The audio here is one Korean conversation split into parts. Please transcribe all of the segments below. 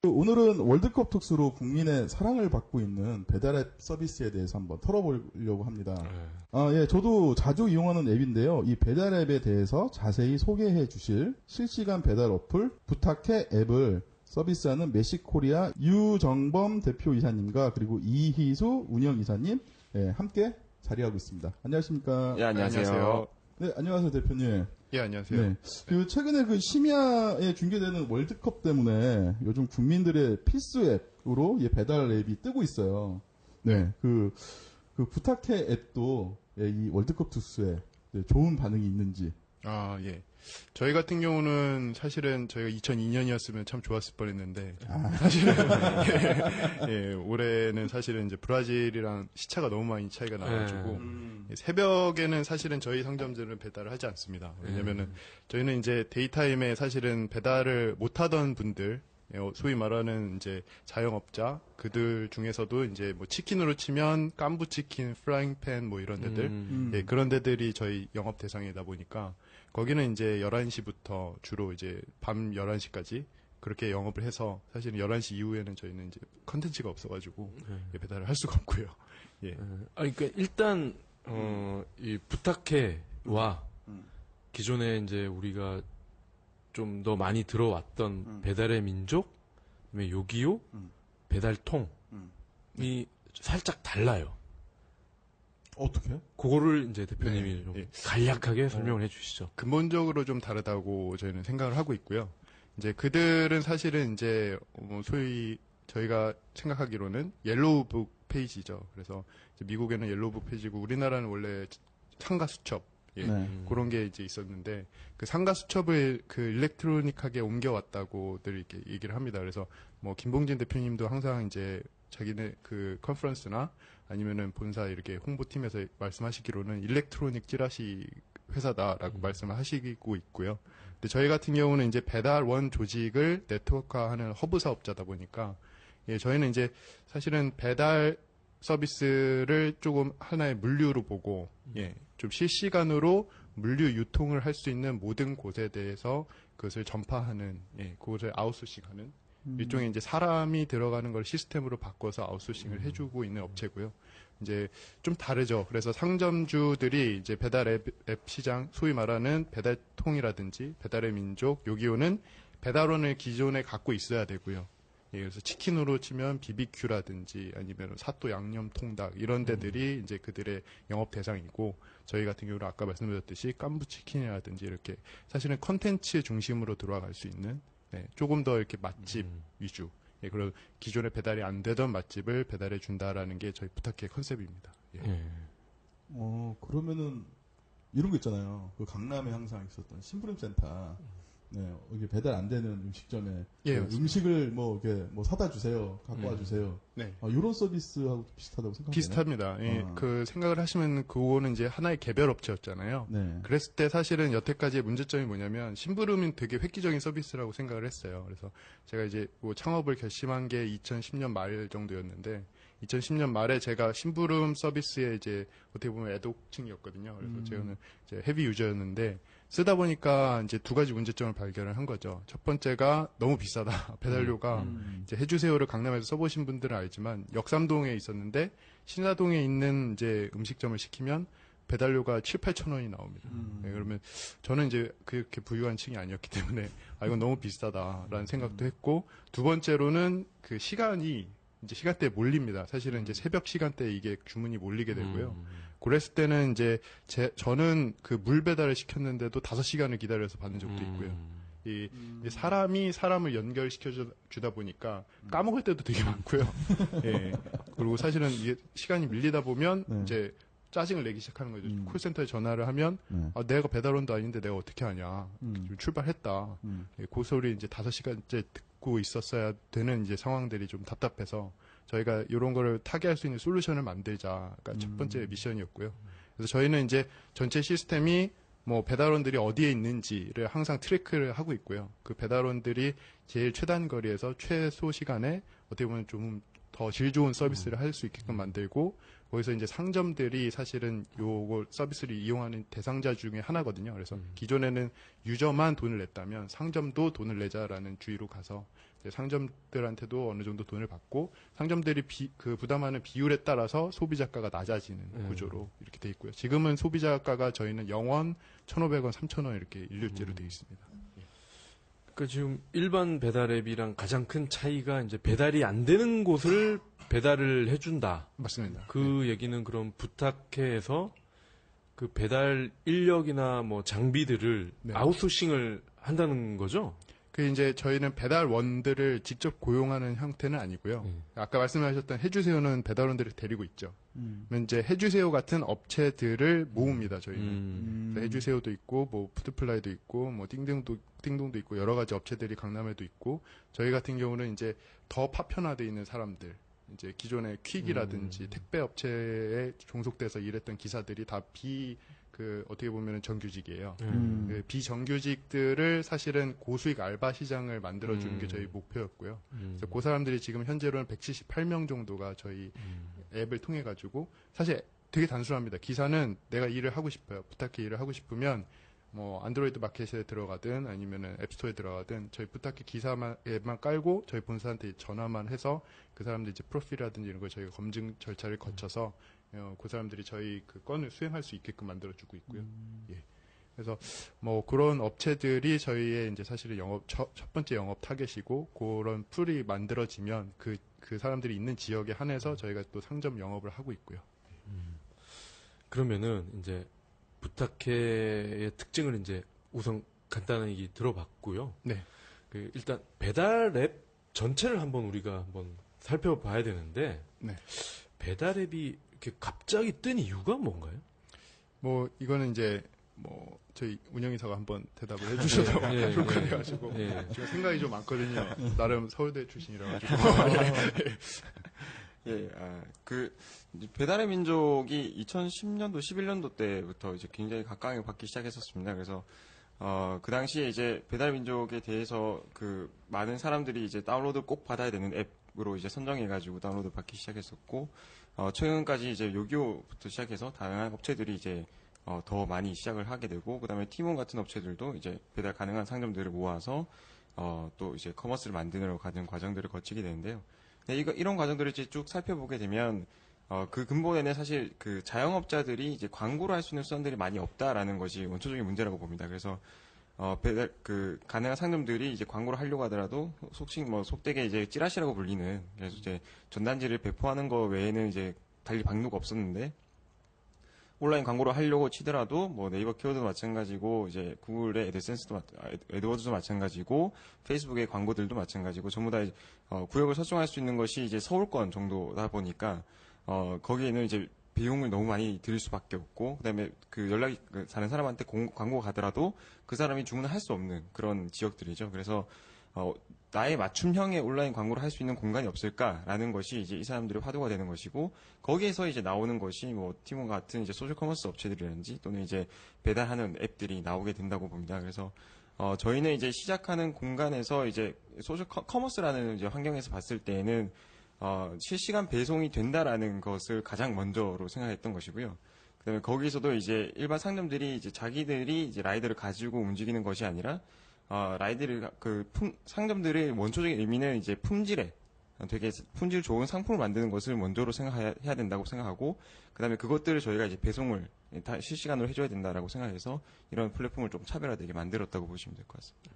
오늘은 월드컵 특수로 국민의 사랑을 받고 있는 배달앱 서비스에 대해서 한번 털어보려고 합니다. 예, 저도 자주 이용하는 앱인데요. 이 배달앱에 대해서 자세히 소개해 주실 실시간 배달 어플 부탁해 앱을 서비스하는 메시코리아 유정범 대표이사님과 그리고 이희수 운영이사님 함께 자리하고 있습니다. 안녕하십니까? 예, 안녕하세요. 네, 안녕하세요, 대표님. 예, 안녕하세요. 네. 최근에 심야에 중계되는 월드컵 때문에 요즘 국민들의 필수 앱으로 배달 앱이 뜨고 있어요. 네. 그 부탁해 앱도 이 월드컵 특수에 좋은 반응이 있는지. 아, 예. 저희 같은 경우는 사실은 저희가 2002년이었으면 참 좋았을 뻔했는데 사실은 예, 올해는 사실은 이제 브라질이랑 시차가 너무 많이 차이가 나가지고 새벽에는 사실은 저희 상점들은 배달을 하지 않습니다. 왜냐면은 저희는 이제 데이타임에 사실은 배달을 못하던 분들 소위 말하는 이제 자영업자 그들 중에서도 이제 뭐 치킨으로 치면 깐부치킨, 프라잉팬 뭐 이런 데들 예, 그런 데들이 저희 영업 대상이다 보니까 거기는 이제 11시부터 주로 이제 밤 11시까지 그렇게 영업을 해서 사실은 11시 이후에는 저희는 이제 컨텐츠가 없어가지고 예, 배달을 할 수가 없고요. 예. 그러니까 일단 이 부탁해와 기존에 이제 우리가 좀 더 많이 들어왔던 배달의 민족, 그다음에 요기요, 배달통이 살짝 달라요. 어떻게요? 그거를 이제 대표님이 좀 간략하게 설명을 해주시죠. 근본적으로 좀 다르다고 저희는 생각을 하고 있고요. 이제 그들은 사실은 이제 소위 저희가 생각하기로는 옐로우북 페이지죠. 그래서 이제 미국에는 옐로우북 페이지고 우리나라는 원래 상가 수첩 그런 게 이제 있었는데 그 상가 수첩을 그 일렉트로닉하게 옮겨왔다고들 이렇게 얘기를 합니다. 그래서 뭐 김봉진 대표님도 항상 이제 자기네 그 컨퍼런스나 아니면은 본사 이렇게 홍보팀에서 말씀하시기로는 일렉트로닉 찌라시 회사다라고 말씀을 하시고 있고요. 근데 저희 같은 경우는 이제 배달원 조직을 네트워크화하는 허브 사업자다 보니까 예, 저희는 이제 사실은 배달 서비스를 조금 하나의 물류로 보고 예, 좀 실시간으로 물류 유통을 할 수 있는 모든 곳에 대해서 그것을 전파하는 그것을 아웃소싱하는 일종의 이제 사람이 들어가는 걸 시스템으로 바꿔서 아웃소싱을 해주고 있는 업체고요. 이제 좀 다르죠. 그래서 상점주들이 이제 배달 앱 시장, 소위 말하는 배달통이라든지 배달의 민족, 요기요는 배달원을 기존에 갖고 있어야 되고요. 예, 그래서 치킨으로 치면 BBQ라든지 아니면 사또 양념 통닭 이런 데들이 이제 그들의 영업 대상이고 저희 같은 경우는 아까 말씀드렸듯이 깐부치킨이라든지 이렇게 사실은 컨텐츠 중심으로 들어갈 수 있는 조금 더 이렇게 맛집 위주 그리고 기존에 배달이 안 되던 맛집을 배달해 준다라는 게 저희 부탁해 컨셉입니다. 예. 그러면은 이런 거 있잖아요. 그 강남에 항상 있었던 심부름센터. 네, 이게 배달 안 되는 음식점에 음식을 이렇게 사다 주세요, 갖고 와 주세요. 네, 이런 서비스하고 비슷하다고 생각합니다. 비슷합니다. 예, 그 생각을 하시면 그거는 이제 하나의 개별 업체였잖아요. 네. 그랬을 때 사실은 여태까지의 문제점이 뭐냐면 심부름은 되게 획기적인 서비스라고 생각을 했어요. 그래서 제가 이제 뭐 창업을 결심한 게 2010년 말 정도였는데 2010년 말에 제가 심부름 서비스에 이제 어떻게 보면 애독층이었거든요. 그래서 저는 이제 헤비 유저였는데 쓰다 보니까 이제 두 가지 문제점을 발견을 한 거죠. 첫 번째가 너무 비싸다. 배달료가 이제 해주세요를 강남에서 써보신 분들은 알지만 역삼동에 있었는데 신사동에 있는 이제 음식점을 시키면 배달료가 7, 8천 원이 나옵니다. 네, 그러면 저는 이제 그렇게 부유한 층이 아니었기 때문에 이건 너무 비싸다라는 생각도 했고 두 번째로는 그 시간이 이제 시간대에 몰립니다. 사실은 이제 새벽 시간대에 이게 주문이 몰리게 되고요. 그랬을 때는 이제 저는 그 물 배달을 시켰는데도 5시간을 기다려서 받는 적도 있고요. 이 사람이 사람을 연결시켜 주다 보니까 까먹을 때도 되게 많고요. 예. 그리고 사실은 이게 시간이 밀리다 보면 이제 짜증을 내기 시작하는 거죠. 콜센터에 전화를 하면 내가 배달원도 아닌데 내가 어떻게 하냐. 지금 출발했다. 예, 그 소리 이제 5시간째 듣고 있었어야 되는 이제 상황들이 좀 답답해서 저희가 이런 거를 타개할 수 있는 솔루션을 만들자가 첫 번째 미션이었고요. 그래서 저희는 이제 전체 시스템이 뭐 배달원들이 어디에 있는지를 항상 트래크를 하고 있고요. 그 배달원들이 제일 최단 거리에서 최소 시간에 어떻게 보면 좀 더 질 좋은 서비스를 할 수 있게끔 만들고 거기서 이제 상점들이 사실은 요거 서비스를 이용하는 대상자 중에 하나거든요. 그래서 기존에는 유저만 돈을 냈다면 상점도 돈을 내자라는 주의로 가서 이제 상점들한테도 어느 정도 돈을 받고 상점들이 부담하는 비율에 따라서 소비자가가 낮아지는 구조로 이렇게 돼 있고요. 지금은 소비자가가 저희는 0원, 1,500원, 3,000원 이렇게 일률제로 돼 있습니다. 그러니까 지금 일반 배달앱이랑 가장 큰 차이가 이제 배달이 안 되는 곳을 배달을 해준다. 맞습니다. 그 얘기는 그럼 부탁해서 그 배달 인력이나 뭐 장비들을 아웃소싱을 한다는 거죠? 그 이제 저희는 배달원들을 직접 고용하는 형태는 아니고요. 아까 말씀하셨던 해주세요는 배달원들을 데리고 있죠. 그러면 이제 해주세요 같은 업체들을 모읍니다. 저희는 해주세요도 있고 뭐 푸드플라이도 있고 뭐 띵동도 있고 여러 가지 업체들이 강남에도 있고 저희 같은 경우는 이제 더 파편화되어 있는 사람들. 이제 기존의 퀵이라든지 택배 업체에 종속돼서 일했던 기사들이 다 어떻게 보면 정규직이에요. 그 비정규직들을 사실은 고수익 알바 시장을 만들어주는 게 저희 목표였고요. 그래서 그 사람들이 지금 현재로는 178명 정도가 저희 앱을 통해가지고 사실 되게 단순합니다. 기사는 내가 일을 하고 싶어요. 부탁해 일을 하고 싶으면 뭐 안드로이드 마켓에 들어가든 아니면은 앱스토어에 들어가든 저희 부탁해 기사만 앱만 깔고 저희 본사한테 전화만 해서 그 사람들 이제 프로필이라든지 이런 걸 저희가 검증 절차를 거쳐서 그 사람들이 저희 그 건을 수행할 수 있게끔 만들어주고 있고요. 예. 그래서 뭐 그런 업체들이 저희의 이제 사실은 첫 번째 영업 타겟이고 그런 풀이 만들어지면 그 사람들이 있는 지역에 한해서 저희가 또 상점 영업을 하고 있고요. 그러면은 이제 부탁해의 특징을 이제 우선 간단하게 들어봤고요. 네. 일단 배달 앱 전체를 우리가 한번 살펴봐야 되는데 네. 배달 앱이 이렇게 갑자기 뜬 이유가 뭔가요? 뭐 이거는 이제 뭐 저희 운영이사가 한번 대답을 해주셔도 좋을 것 같아가지고 제가 생각이 좀 많거든요. 나름 서울대 출신이라 가지고. 배달의 민족이 2010년도, 11년도 때부터 이제 굉장히 각광을 받기 시작했었습니다. 그래서, 그 당시에 이제 배달의 민족에 대해서 많은 사람들이 이제 다운로드 꼭 받아야 되는 앱으로 이제 선정해가지고 다운로드 받기 시작했었고, 최근까지 이제 요기요부터 시작해서 다양한 업체들이 이제, 더 많이 시작을 하게 되고, 그 다음에 티몬 같은 업체들도 이제 배달 가능한 상점들을 모아서, 또 이제 커머스를 만드느라고 가는 과정들을 거치게 되는데요. 네, 이런 과정들을 이제 쭉 살펴보게 되면, 그 근본에는 사실 자영업자들이 이제 광고를 할 수 있는 수단들이 많이 없다라는 것이 원초적인 문제라고 봅니다. 그래서, 가능한 상점들이 이제 광고를 하려고 하더라도, 속되게 이제 찌라시라고 불리는, 그래서 이제 전단지를 배포하는 거 외에는 이제 달리 방도가 없었는데, 온라인 광고를 하려고 치더라도 뭐 네이버 키워드도 마찬가지고 이제 구글의 애드워드도 마찬가지고 페이스북의 광고들도 마찬가지고 전부 다 구역을 설정할 수 있는 것이 이제 서울권 정도다 보니까 거기에는 이제 비용을 너무 많이 들일 수밖에 없고 그다음에 연락이 다른 사람한테 광고가 가더라도 그 사람이 주문을 할 수 없는 그런 지역들이죠. 그래서 나의 맞춤형의 온라인 광고를 할 수 있는 공간이 없을까라는 것이 이제 이 사람들의 화두가 되는 것이고 거기에서 이제 나오는 것이 뭐 티몬 같은 이제 소셜 커머스 업체들이라든지 또는 이제 배달하는 앱들이 나오게 된다고 봅니다. 그래서 저희는 이제 시작하는 공간에서 이제 소셜 커머스라는 이제 환경에서 봤을 때에는 실시간 배송이 된다라는 것을 가장 먼저로 생각했던 것이고요. 그다음에 거기서도 이제 일반 상점들이 이제 자기들이 이제 라이더를 가지고 움직이는 것이 아니라 상점들의 원초적인 의미는 이제 되게 품질 좋은 상품을 만드는 것을 먼저로 생각해야 된다고 생각하고, 그 다음에 그것들을 저희가 이제 배송을 다 실시간으로 해줘야 된다라고 생각해서 이런 플랫폼을 좀 차별화되게 만들었다고 보시면 될 것 같습니다.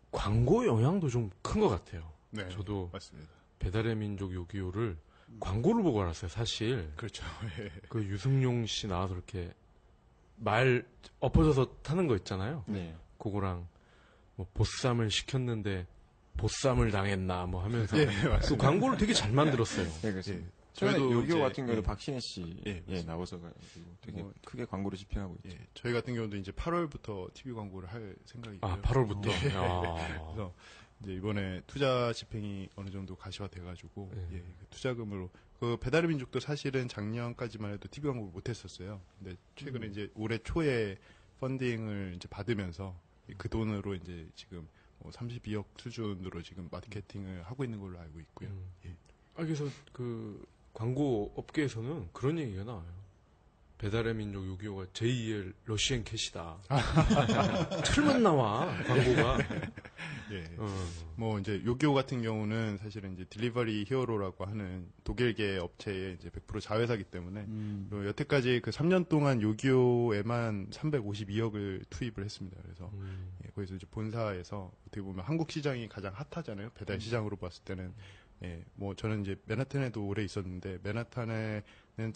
광고 영향도 좀 큰 것 같아요. 네. 저도 맞습니다. 배달의 민족 요기요를 광고를 보고 알았어요, 사실. 그렇죠. 유승용 씨 나와서 이렇게 말 엎어져서 타는 거 있잖아요. 네. 그거랑 뭐 보쌈을 시켰는데 보쌈을 당했나 뭐 하면서 그 광고를 되게 잘 만들었어요. 네, 그렇죠. 저희도 요기요 같은 경우도 박신혜 씨 나와서 되게 뭐, 크게 광고를 집행하고 있죠. 저희 같은 경우도 이제 8월부터 TV 광고를 할 생각이고요. 8월부터. 그래서 이제 이번에 투자 집행이 어느 정도 가시화돼가지고 그 투자금으로 배달의 민족도 사실은 작년까지만 해도 TV 광고를 못했었어요. 근데 최근에 이제 올해 초에 펀딩을 이제 받으면서 그 돈으로 이제 지금 32억 수준으로 지금 마케팅을 하고 있는 걸로 알고 있고요. 그래서 광고 업계에서는 그런 얘기가 나와요. 배달의 민족 6.25가 제2의 러시앤 캣이다. 틀만 나와 광고가. 예. 뭐 이제 요기요 같은 경우는 사실은 이제 딜리버리 히어로라고 하는 독일계 업체의 이제 100% 자회사기 때문에 여태까지 그 3년 동안 요기요에만 352억을 투입을 했습니다. 그래서 예, 거기서 이제 본사에서 어떻게 보면 한국 시장이 가장 핫하잖아요. 배달 시장으로 봤을 때는. 예, 뭐 저는 이제 맨하탄에도 오래 있었는데 맨하탄에는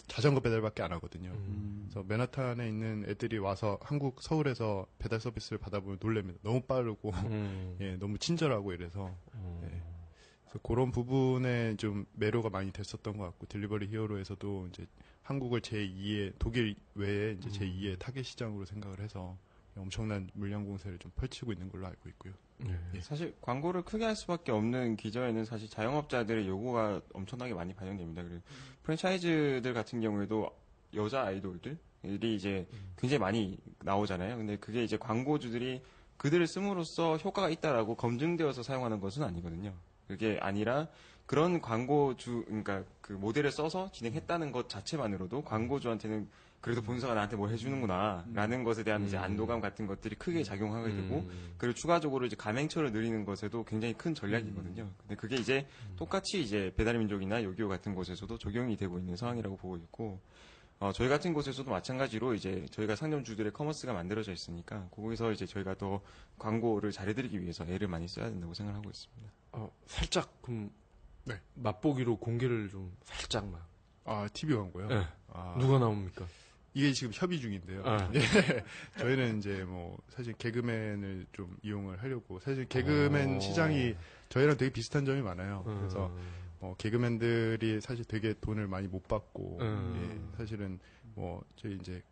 자전거 배달밖에 안 하거든요. 그래서 맨하탄에 있는 애들이 와서 한국 서울에서 배달 서비스를 받아보면 놀랍니다. 너무 빠르고 예, 너무 친절하고 이래서 예. 그래서 그런 부분에 좀 매료가 많이 됐었던 것 같고 딜리버리 히어로에서도 이제 한국을 제2의 독일 외에 이제 제2의 타겟 시장으로 생각을 해서 엄청난 물량 공세를 좀 펼치고 있는 걸로 알고 있고요. 예. 사실 광고를 크게 할 수밖에 없는 기저에는 사실 자영업자들의 요구가 엄청나게 많이 반영됩니다. 그리고 프랜차이즈들 같은 경우에도 여자 아이돌들이 이제 굉장히 많이 나오잖아요. 근데 그게 이제 광고주들이 그들을 씀으로써 효과가 있다라고 검증되어서 사용하는 것은 아니거든요. 그게 아니라 그런 그러니까 그 모델을 써서 진행했다는 것 자체만으로도 광고주한테는 그래도 본사가 나한테 뭘 해주는구나라는 것에 대한 이제 안도감 같은 것들이 크게 작용하게 되고 그리고 추가적으로 이제 가맹처를 늘리는 것에도 굉장히 큰 전략이거든요. 근데 그게 이제 똑같이 이제 배달의 민족이나 요기요 같은 곳에서도 적용이 되고 있는 상황이라고 보고 있고 저희 같은 곳에서도 마찬가지로 이제 저희가 상점주들의 커머스가 만들어져 있으니까 거기서 이제 저희가 더 광고를 잘해드리기 위해서 애를 많이 써야 된다고 생각을 하고 있습니다. 살짝 그럼 네. 맛보기로 공개를 좀 살짝만. TV 광고요? 네. 누가 나옵니까? 이게 지금 협의 중인데요. 예. 저희는 이제 뭐 사실 개그맨을 좀 이용을 하려고 사실 개그맨 시장이 저희랑 되게 비슷한 점이 많아요. 그래서 개그맨들이 사실 되게 돈을 많이 못 받고 예, 사실은 뭐 저희 이제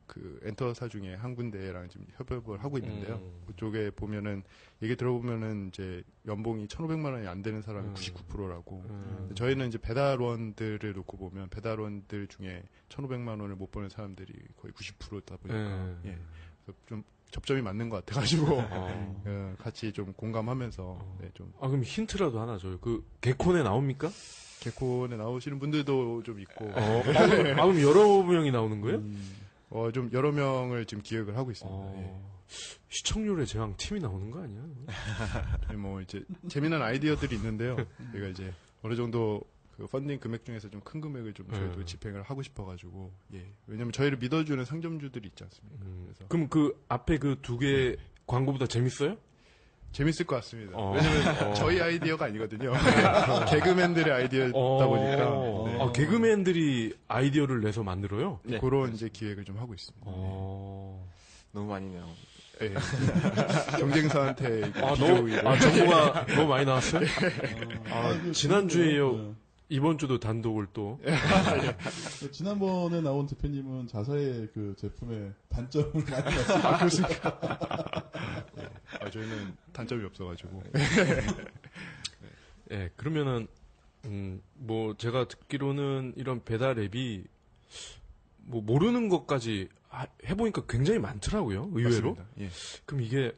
그 엔터사 중에 한 군데랑 지금 협업을 하고 있는데요. 그쪽에 보면은 얘기 들어보면은 이제 연봉이 1,500만 원이 안 되는 사람이 99%라고. 저희는 이제 배달원들을 놓고 보면 배달원들 중에 1,500만 원을 못 버는 사람들이 거의 90%다 보니까 예. 그래서 좀 접점이 맞는 것 같아가지고 같이 좀 공감하면서 네, 좀. 그럼 힌트라도 하나 줘요. 그 개콘에 나옵니까? 개콘에 나오시는 분들도 좀 있고. 그럼 여러 명이 나오는 거예요? 좀 여러 명을 지금 기획을 하고 있습니다. 예. 시청률의 제왕 팀이 나오는 거 아니야? 뭐 이제 재미난 아이디어들이 있는데요. 제가 이제 어느 정도 그 펀딩 금액 중에서 좀 큰 금액을 좀 저희도 집행을 하고 싶어가지고 예. 왜냐면 저희를 믿어주는 상점주들이 있지 않습니까? 그래서 그럼 그 앞에 그 두 개 광고보다 재밌어요? 재밌을 것 같습니다. 왜냐면 저희 아이디어가 아니거든요. 개그맨들의 아이디어다 보니까. 네. 개그맨들이 아이디어를 내서 만들어요? 네. 그런 이제 기획을 좀 하고 있습니다. 너무 많이 나오고. 예. 경쟁사한테 정보가 너무 많이 나왔어요? 지난주에요. 이번 주도 단독을 또. 지난번에 나온 대표님은 자사의 그 제품의 단점을 많이 말씀하셨어요. 그렇습니까? 저희는 단점이 없어가지고. 네, 그러면은, 뭐, 제가 듣기로는 이런 배달 앱이, 뭐, 모르는 것까지 해보니까 굉장히 많더라고요, 의외로. 예. 그럼 이게,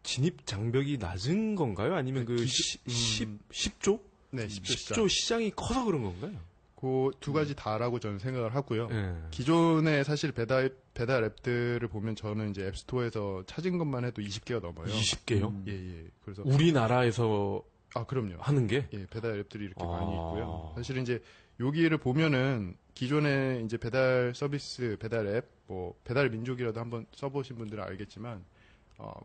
진입 장벽이 낮은 건가요? 아니면 그 10조? 네, 10조 시장이 커서 그런 건가요? 그 두 가지 다라고 저는 생각을 하고요. 네. 기존에 사실 배달 앱들을 보면 저는 이제 앱스토어에서 찾은 것만 해도 20개가 넘어요. 20개요? 예. 그래서 우리나라에서 그럼요. 하는 게? 예, 배달 앱들이 이렇게 많이 있고요. 사실 이제 여기를 보면은 기존에 이제 배달 서비스, 배달 앱, 뭐 배달 민족이라도 한번 써보신 분들은 알겠지만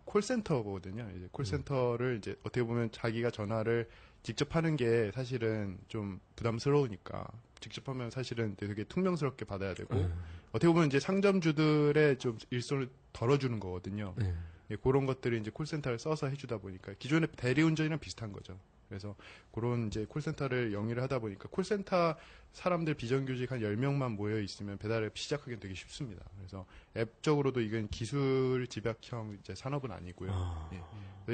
콜센터거든요. 이제 콜센터를 이제 어떻게 보면 자기가 전화를 직접 하는 게 사실은 좀 부담스러우니까 직접 하면 사실은 되게 퉁명스럽게 받아야 되고 어떻게 보면 이제 상점주들의 좀 일손을 덜어주는 거거든요. 예, 그런 것들이 이제 콜센터를 써서 해주다 보니까 기존의 대리운전이랑 비슷한 거죠. 그래서 그런 이제 콜센터를 영위를 하다 보니까 콜센터 사람들 비정규직 한 10명만 모여 있으면 배달앱 시작하기는 되게 쉽습니다. 그래서 앱적으로도 이건 기술 집약형 이제 산업은 아니고요. 예.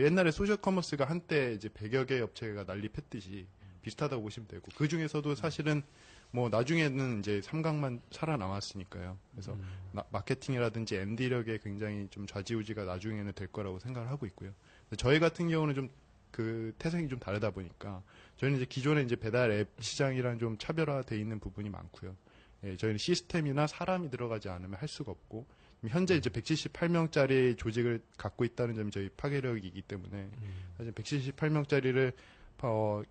옛날에 소셜 커머스가 한때 이제 100여 개 업체가 난리 폈듯이 비슷하다고 보시면 되고 그 중에서도 사실은 뭐 나중에는 이제 삼각만 살아남았으니까요. 그래서 마케팅이라든지 MD력에 굉장히 좀 좌지우지가 나중에는 될 거라고 생각을 하고 있고요. 저희 같은 경우는 좀 그 태생이 좀 다르다 보니까 저희는 이제 기존에 이제 배달 앱 시장이랑 좀 차별화돼 있는 부분이 많고요. 예, 저희는 시스템이나 사람이 들어가지 않으면 할 수가 없고 현재 이제 178명짜리 조직을 갖고 있다는 점이 저희 파괴력이기 때문에 사실 178명짜리를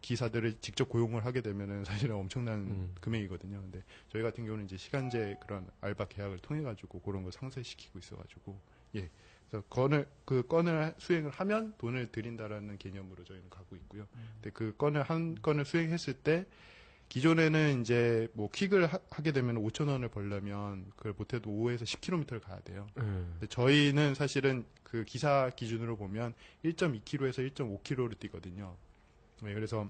기사들을 직접 고용을 하게 되면은 사실은 엄청난 금액이거든요. 근데 저희 같은 경우는 이제 시간제 그런 알바 계약을 통해 가지고 그런 걸 상쇄시키고 있어가지고 예. 그래서 건을 수행을 하면 돈을 드린다라는 개념으로 저희는 가고 있고요. 근데 그 한 건을 수행했을 때 기존에는 이제 뭐 퀵을 하게 되면 5,000원을 벌려면 그걸 못해도 5에서 10km를 가야 돼요. 근데 저희는 사실은 그 기사 기준으로 보면 1.2km에서 1.5km를 뛰거든요. 네, 그래서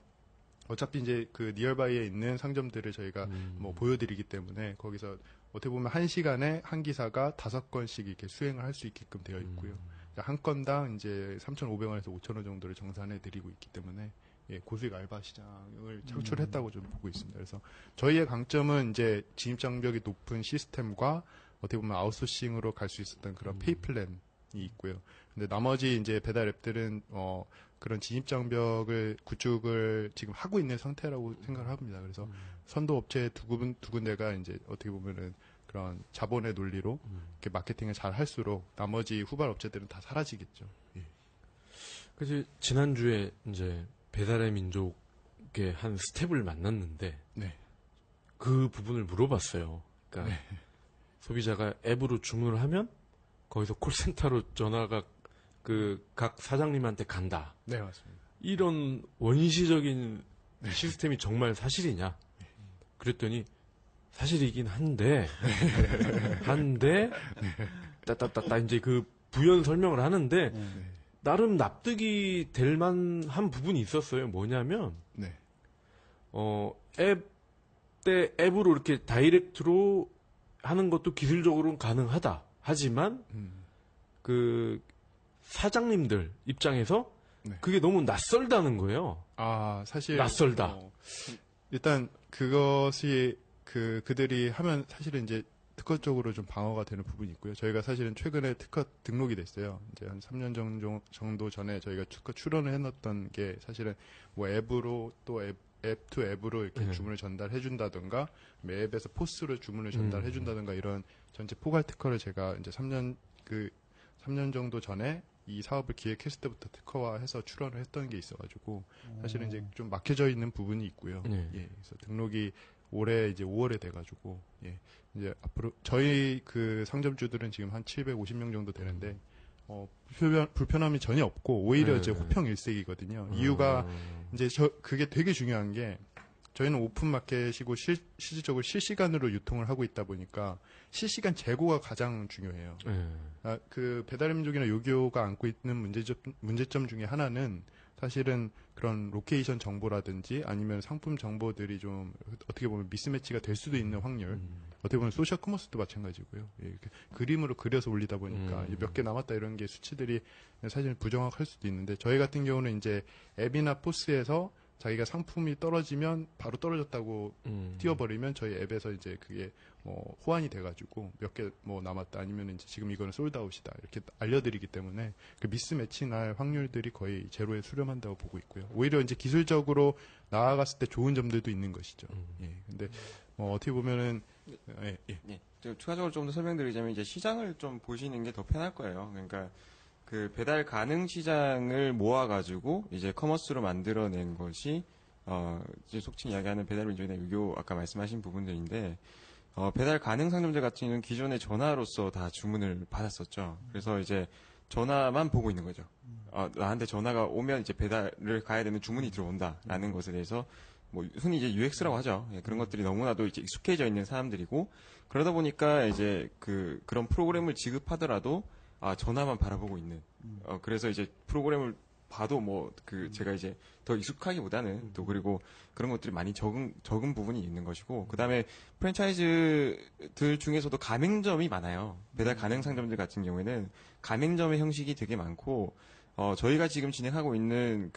어차피 이제 그 니얼바이에 있는 상점들을 저희가 뭐 보여드리기 때문에 거기서 어떻게 보면 1시간에 한 기사가 5건씩 이렇게 수행을 할 수 있게끔 되어 있고요. 한 건당 이제 3,500원에서 5,000원 정도를 정산해 드리고 있기 때문에 예, 고수익 알바 시장을 창출했다고 좀 보고 있습니다. 그래서 저희의 강점은 이제 진입 장벽이 높은 시스템과 어떻게 보면 아웃소싱으로 갈 수 있었던 그런 페이 플랜이 있고요. 근데 나머지 이제 배달 앱들은 그런 진입 장벽을 구축을 지금 하고 있는 상태라고 생각을 합니다. 그래서 선도 업체 두 군데가 이제 어떻게 보면은 그런 자본의 논리로 이렇게 마케팅을 잘 할수록 나머지 후발 업체들은 다 사라지겠죠. 예. 그래서 지난주에 이제 배달의 민족의 한 스텝을 만났는데 네. 그 부분을 물어봤어요. 그러니까 소비자가 앱으로 주문을 하면 거기서 콜센터로 전화가 그 각 사장님한테 간다. 네, 맞습니다. 이런 원시적인 시스템이 정말 사실이냐? 그랬더니 사실이긴 한데 따따따따 이제 그 부연 설명을 하는데 나름 납득이 될 만한 부분이 있었어요. 뭐냐면 앱으로 이렇게 다이렉트로 하는 것도 기술적으로는 가능하다. 하지만 그 사장님들 입장에서 그게 너무 낯설다는 거예요. 아, 사실 낯설다. 일단 그것이 그들이 하면 사실은 이제 특허 쪽으로 좀 방어가 되는 부분이 있고요. 저희가 사실은 최근에 특허 등록이 됐어요. 이제 한 3년 정도 전에 저희가 특허 출원을 해놨던 게 사실은 뭐 앱으로 또 앱 투 앱으로 이렇게 주문을 전달해 준다든가 앱에서 포스로 주문을 전달해 준다든가 이런 전체 포괄 특허를 제가 이제 3년 정도 전에 이 사업을 기획했을 때부터 특허화해서 출원을 했던 게 있어가지고 사실은 이제 좀 막혀져 있는 부분이 있고요. 예, 그래서 등록이 올해 이제 5월에 돼가지고 예, 이제 앞으로 저희 그 상점주들은 지금 한 750명 정도 되는데 불편함이 전혀 없고 오히려 이제 호평일색이거든요. 이유가 이제 그게 되게 중요한 게 저희는 오픈 마켓이고 실질적으로 실시간으로 유통을 하고 있다 보니까 실시간 재고가 가장 중요해요. 그 배달의 민족이나 요기요가 안고 있는 문제점 중에 하나는 사실은 그런 로케이션 정보라든지 아니면 상품 정보들이 좀 어떻게 보면 미스매치가 될 수도 있는 확률. 어떻게 보면 소셜 커머스도 마찬가지고요. 예, 이렇게 그림으로 그려서 올리다 보니까 몇 개 남았다 이런 게 수치들이 사실 부정확할 수도 있는데 저희 같은 경우는 이제 앱이나 포스에서 자기가 상품이 떨어지면 바로 떨어졌다고 띄워버리면 저희 앱에서 이제 그게 뭐 호환이 돼가지고 몇 개 뭐 남았다 아니면 이제 지금 이거는 솔드아웃이다 이렇게 알려드리기 때문에 그 미스매치 날 확률들이 거의 제로에 수렴한다고 보고 있고요. 오히려 이제 기술적으로 나아갔을 때 좋은 점들도 있는 것이죠. 예. 근데 어떻게 보면은 추가적으로 좀 더 설명드리자면 이제 시장을 좀 보시는 게 더 편할 거예요. 그러니까 그 배달 가능 시장을 모아가지고 이제 커머스로 만들어낸 것이 이제 속칭 이야기하는 배달 민족이나 유교 아까 말씀하신 부분들인데 배달 가능 상점들 같은 경우는 기존에 전화로서 다 주문을 받았었죠. 그래서 이제 전화만 보고 있는 거죠. 나한테 전화가 오면 이제 배달을 가야 되는 주문이 들어온다라는 것에 대해서 뭐 흔히 이제 UX라고 하죠. 예, 그런 것들이 너무나도 이제 익숙해져 있는 사람들이고 그러다 보니까 이제 그런 프로그램을 지급하더라도 전화만 바라보고 있는. 그래서 이제 프로그램을 봐도 제가 이제 더 익숙하기보다는 또 그리고 그런 것들이 많이 적은 부분이 있는 것이고 그 다음에 프랜차이즈들 중에서도 가맹점이 많아요. 배달 가능 상점들 같은 경우에는 가맹점의 형식이 되게 많고, 저희가 지금 진행하고 있는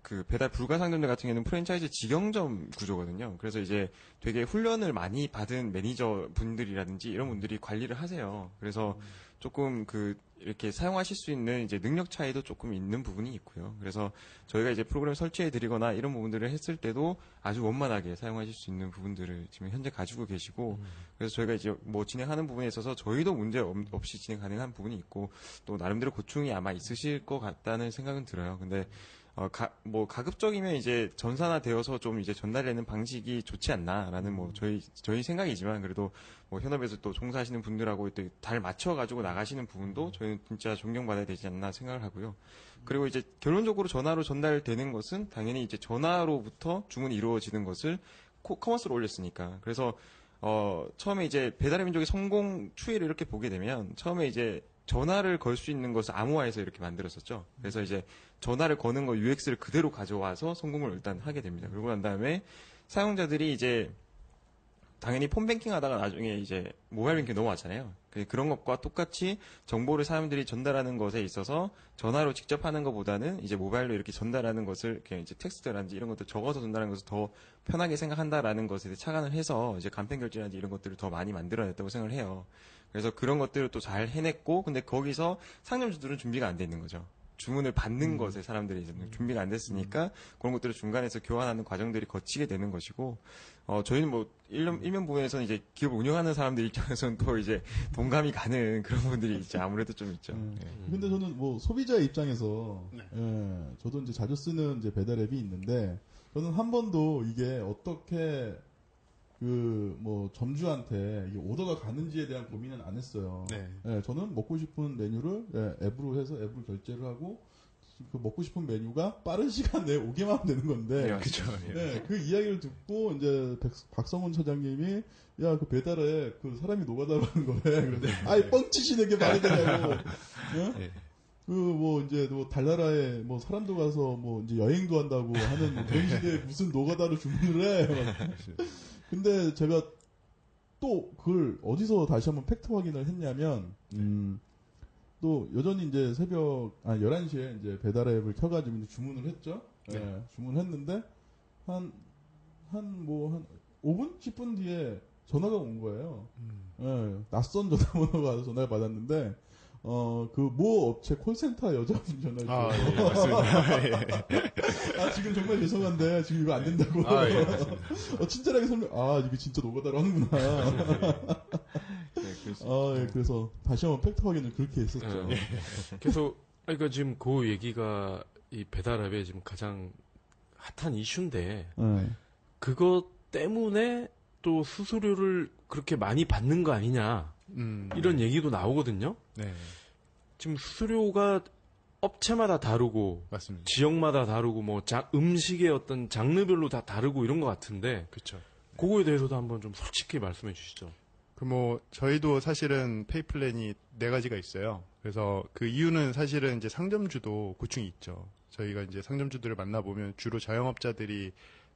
그 배달 불가 상점들 같은 경우는 프랜차이즈 직영점 구조거든요. 그래서 이제 되게 훈련을 많이 받은 매니저 분들이라든지 이런 분들이 관리를 하세요. 그래서 조금 이렇게 사용하실 수 있는 이제 능력 차이도 조금 있는 부분이 있고요. 그래서 저희가 이제 프로그램 설치해 드리거나 이런 부분들을 했을 때도 아주 원만하게 사용하실 수 있는 부분들을 지금 현재 가지고 계시고, 그래서 저희가 이제 뭐 진행하는 부분에 있어서 저희도 문제 없이 진행 가능한 부분이 있고, 또 나름대로 고충이 아마 있으실 것 같다는 생각은 들어요. 근데 뭐 가급적이면 이제 전산화되어서 좀 이제 전달되는 방식이 좋지 않나라는 뭐 저희 생각이지만, 그래도 뭐 현업에서 또 종사하시는 분들하고 또 잘 맞춰가지고 나가시는 부분도 저희는 진짜 존경받아야 되지 않나 생각을 하고요. 그리고 이제 결론적으로 전화로 전달되는 것은 당연히 이제 전화로부터 주문이 이루어지는 것을 커머스로 올렸으니까. 그래서 처음에 이제 배달의 민족의 성공 추이를 이렇게 보게 되면, 처음에 이제 전화를 걸 수 있는 것을 암호화해서 이렇게 만들었었죠. 그래서 이제 전화를 거는 거 UX를 그대로 가져와서 성공을 일단 하게 됩니다. 그러고 난 다음에 사용자들이 이제 당연히 폰뱅킹 하다가 나중에 이제 모바일 뱅킹 넘어왔잖아요. 그런 것과 똑같이 정보를 사람들이 전달하는 것에 있어서 전화로 직접 하는 것보다는 이제 모바일로 이렇게 전달하는 것을 그냥 이제 텍스트라든지 이런 것들 적어서 전달하는 것을 더 편하게 생각한다라는 것에 착안을 해서 이제 간편 결제라든지 이런 것들을 더 많이 만들어냈다고 생각을 해요. 그래서 그런 것들을 또 잘 해냈고, 근데 거기서 상점주들은 준비가 안 돼 있는 거죠. 주문을 받는 것에 사람들이 이제 준비가 안 됐으니까 그런 것들을 중간에서 교환하는 과정들이 거치게 되는 것이고, 저희는 뭐 일면 부분에서는 이제 기업을 운영하는 사람들 입장에서는 또 이제 동감이 가는 그런 부분들이 이제 아무래도 좀 있죠. 근데 저는 뭐 소비자의 입장에서 저도 이제 자주 쓰는 이제 배달 앱이 있는데, 저는 한 번도 이게 어떻게 뭐 점주한테 이게 오더가 가는지에 대한 고민은 안 했어요. 저는 먹고 싶은 메뉴를 앱으로 해서 앱으로 결제를 하고, 그 먹고 싶은 메뉴가 빠른 시간 내에 오게만 하면 되는 건데, 그렇죠. 그 이야기를 듣고 이제 박성훈 차장님이 야, 그 배달에 그 사람이 노가다라는 거래. 그래서 아이 뻥치시는 게 말이 되냐고. 뭐 이제 뭐 달나라에 뭐 사람도 가서 뭐 이제 여행도 한다고 하는 그런 시대에 무슨 노가다로 주문을 해. 근데 제가 또 그걸 어디서 다시 한번 팩트 확인을 했냐면, 또 여전히 이제 새벽 11시에 이제 배달 앱을 켜가지고 이제 주문을 했죠. 주문했는데 한 5분? 10분 뒤에 전화가 온 거예요. 낯선 전화번호가 와서 전화를 받았는데, 그 모 업체 콜센터 여자분 전화를 줘서. 맞습니다. 지금 정말 죄송한데 지금 이거 안 된다고. 친절하게 이게 진짜 노가다로 하는구나. 그래서 다시 한번 팩트 확인을 그렇게 했었죠. 그래서 그러니까 지금 그 얘기가 이 배달앱의 지금 가장 핫한 이슈인데, 그것 때문에 또 수수료를 그렇게 많이 받는 거 아니냐, 이런 얘기도 나오거든요. 지금 수수료가 업체마다 다르고, 맞습니다. 지역마다 다르고, 뭐 음식의 어떤 장르별로 다 다르고 이런 것 같은데, 그렇죠. 그거에 대해서도 한번 좀 솔직히 말씀해 주시죠. 저희도 사실은 페이 플랜이 4가지가 있어요. 그래서 그 이유는 사실은 이제 상점주도 고충이 있죠. 저희가 이제 상점주들을 만나보면 주로 자영업자들이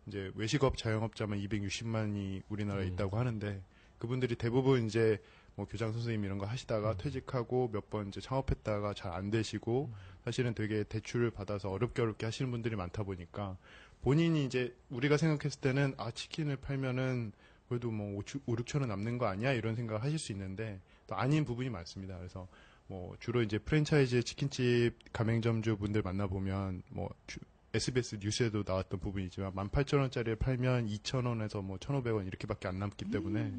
이제 외식업 자영업자만 260만이 우리나라에 있다고 하는데, 그분들이 대부분 이제 뭐 교장 선생님 이런 거 하시다가 퇴직하고 몇 번 이제 창업했다가 잘 안 되시고, 사실은 되게 대출을 받아서 어렵게 하시는 분들이 많다 보니까, 본인이 이제 우리가 생각했을 때는 치킨을 팔면은 그래도 뭐 5, 6천 원 남는 거 아니야? 이런 생각을 하실 수 있는데, 또 아닌 부분이 많습니다. 그래서 뭐 주로 이제 프랜차이즈 치킨집 가맹점주 분들 만나보면 뭐 SBS 뉴스에도 나왔던 부분이지만 18,000원짜리를 팔면 2,000원에서 뭐 1,500원 이렇게밖에 안 남기 때문에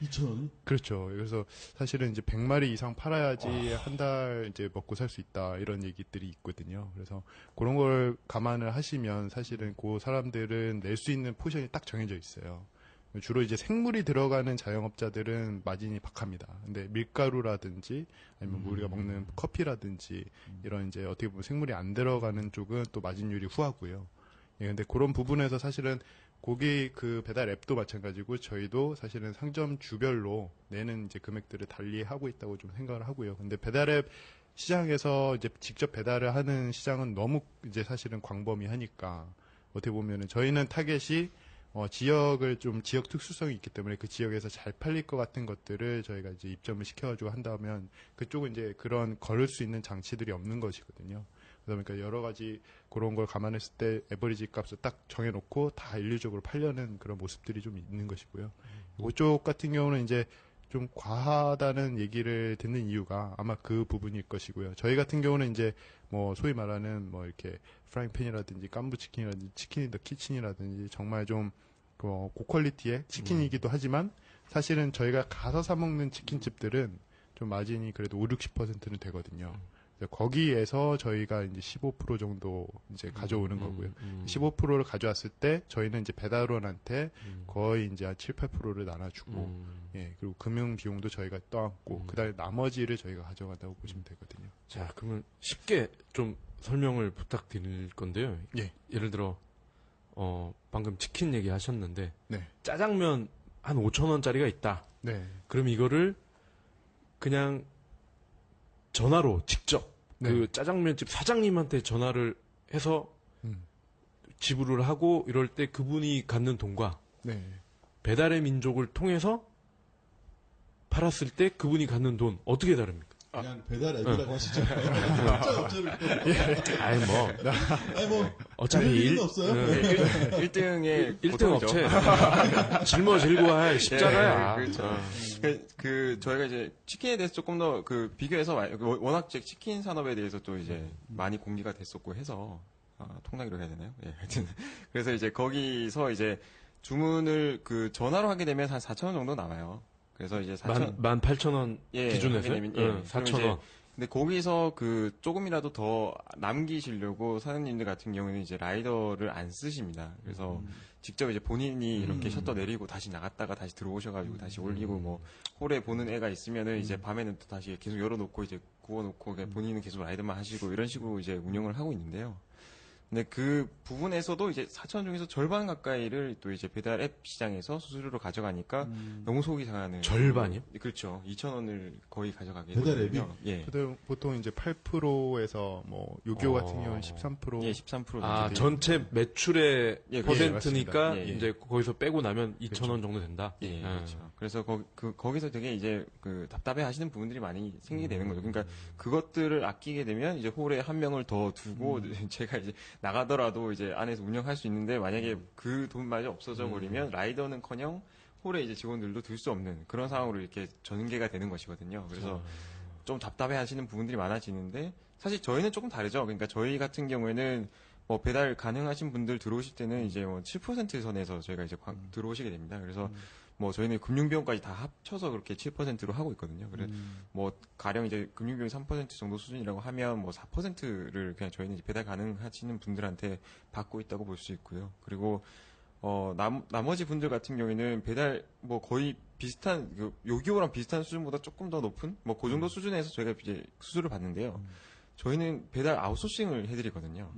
2,000원? 그렇죠. 그래서 사실은 이제 100마리 이상 팔아야지 한 달 이제 먹고 살 수 있다, 이런 얘기들이 있거든요. 그래서 그런 걸 감안을 하시면 사실은 그 사람들은 낼 수 있는 포션이 딱 정해져 있어요. 주로 이제 생물이 들어가는 자영업자들은 마진이 박합니다. 근데 밀가루라든지 아니면 우리가 먹는 커피라든지 이런 이제 어떻게 보면 생물이 안 들어가는 쪽은 또 마진율이 후하고요. 근데 그런 부분에서 사실은 그 배달 앱도 마찬가지고, 저희도 사실은 상점 주별로 내는 이제 금액들을 달리 하고 있다고 좀 생각을 하고요. 근데 배달 앱 시장에서 이제 직접 배달을 하는 시장은 너무 이제 사실은 광범위하니까, 어떻게 보면은 저희는 타겟이 지역 특수성이 있기 때문에 그 지역에서 잘 팔릴 것 같은 것들을 저희가 이제 입점을 시켜가지고 한다면, 그쪽은 이제 그런 걸을 수 있는 장치들이 없는 것이거든요. 그러다 보니까 여러 가지 그런 걸 감안했을 때 에버리지 값을 딱 정해놓고 다 인류적으로 팔려는 그런 모습들이 좀 있는 것이고요. 이쪽 같은 경우는 이제 좀 과하다는 얘기를 듣는 이유가 아마 그 부분일 것이고요. 저희 같은 경우는 이제 뭐 소위 말하는 뭐 이렇게 프라이팬이라든지 깐부 치킨이라든지 치킨 인 더 키친이라든지 정말 좀 고퀄리티의 치킨이기도 하지만 사실은 저희가 가서 사 먹는 치킨집들은 좀 마진이 그래도 50-60%는 되거든요. 거기에서 저희가 이제 15% 정도 이제 가져오는 거고요. 15%를 가져왔을 때 저희는 이제 배달원한테 거의 이제 한 7-8%를 나눠주고, 예, 그리고 금융 비용도 저희가 떠안고, 그다음에 나머지를 저희가 가져간다고 보시면 되거든요. 자, 그러면 쉽게 좀 설명을 부탁드릴 건데요. 예. 예를 들어, 방금 치킨 얘기 하셨는데, 네. 짜장면 한 5,000원짜리가 있다. 네. 그럼 이거를 그냥 전화로 직접 네. 그 짜장면집 사장님한테 전화를 해서 지불을 하고 이럴 때 그분이 갖는 돈과 네. 배달의 민족을 통해서 팔았을 때 그분이 갖는 돈 어떻게 다릅니까? 그냥 배달 앱이라고 하시죠. 진짜 업체를 아니 뭐 어차피 일은 없어요. 1등의 1등 업체 짊어질고 십자가야. 그렇죠. 저희가 이제 치킨에 대해서 조금 더 비교해서 워낙 치킨 산업에 대해서 또 이제 많이 공개가 됐었고 해서 통나기로 해야 되나요? 예, 하여튼 그래서 이제 거기서 이제 주문을 전화로 하게 되면 한 4,000원 정도 나와요. 그래서 이제 18,000원 기준에서 4,000원. 근데 거기서 조금이라도 더 남기시려고 사장님들 같은 경우는 이제 라이더를 안 쓰십니다. 그래서 직접 이제 본인이 이렇게 셔터 내리고 다시 나갔다가 다시 들어오셔가지고 다시 올리고 뭐 홀에 보는 애가 있으면은 이제 밤에는 또 다시 계속 열어놓고 이제 구워놓고 본인은 계속 라이더만 하시고 이런 식으로 이제 운영을 하고 있는데요. 근데 그 부분에서도 이제 4,000원 중에서 절반 가까이를 또 이제 배달 앱 시장에서 수수료로 가져가니까 너무 속이 상하는. 절반이요? 그렇죠. 2,000원을 거의 가져가게 배달 되거든요. 앱이? 예. 보통 이제 8%에서 뭐 요교 같은 경우는 13%. 예, 13%. 전체 매출의 퍼센트니까 예, 이제 거기서 빼고 나면 2,000원 정도 된다. 예, 그렇죠. 그래서 거기서 되게 이제 답답해 하시는 부분들이 많이 생기게 되는 거죠. 그러니까 그것들을 아끼게 되면 이제 홀에 한 명을 더 두고 제가 이제 나가더라도 이제 안에서 운영할 수 있는데 만약에 그 돈마저 없어져 버리면 라이더는커녕 홀에 이제 직원들도 둘 수 없는 그런 상황으로 이렇게 전개가 되는 것이거든요. 그래서 좀 답답해 하시는 부분들이 많아지는데 사실 저희는 조금 다르죠. 그러니까 저희 같은 경우에는 뭐 배달 가능하신 분들 들어오실 때는 이제 뭐 7% 선에서 저희가 이제 들어오시게 됩니다. 그래서 뭐 저희는 금융비용까지 다 합쳐서 그렇게 7%로 하고 있거든요. 그래서 뭐 가령 이제 금융비용 3% 정도 수준이라고 하면 뭐 4%를 그냥 저희는 이제 배달 가능하시는 분들한테 받고 있다고 볼 수 있고요. 그리고 나머지 분들 같은 경우에는 배달 뭐 거의 비슷한 요기요랑 비슷한 수준보다 조금 더 높은 뭐 그 정도 수준에서 저희가 이제 수수료를 받는데요. 저희는 배달 아웃소싱을 해드리거든요.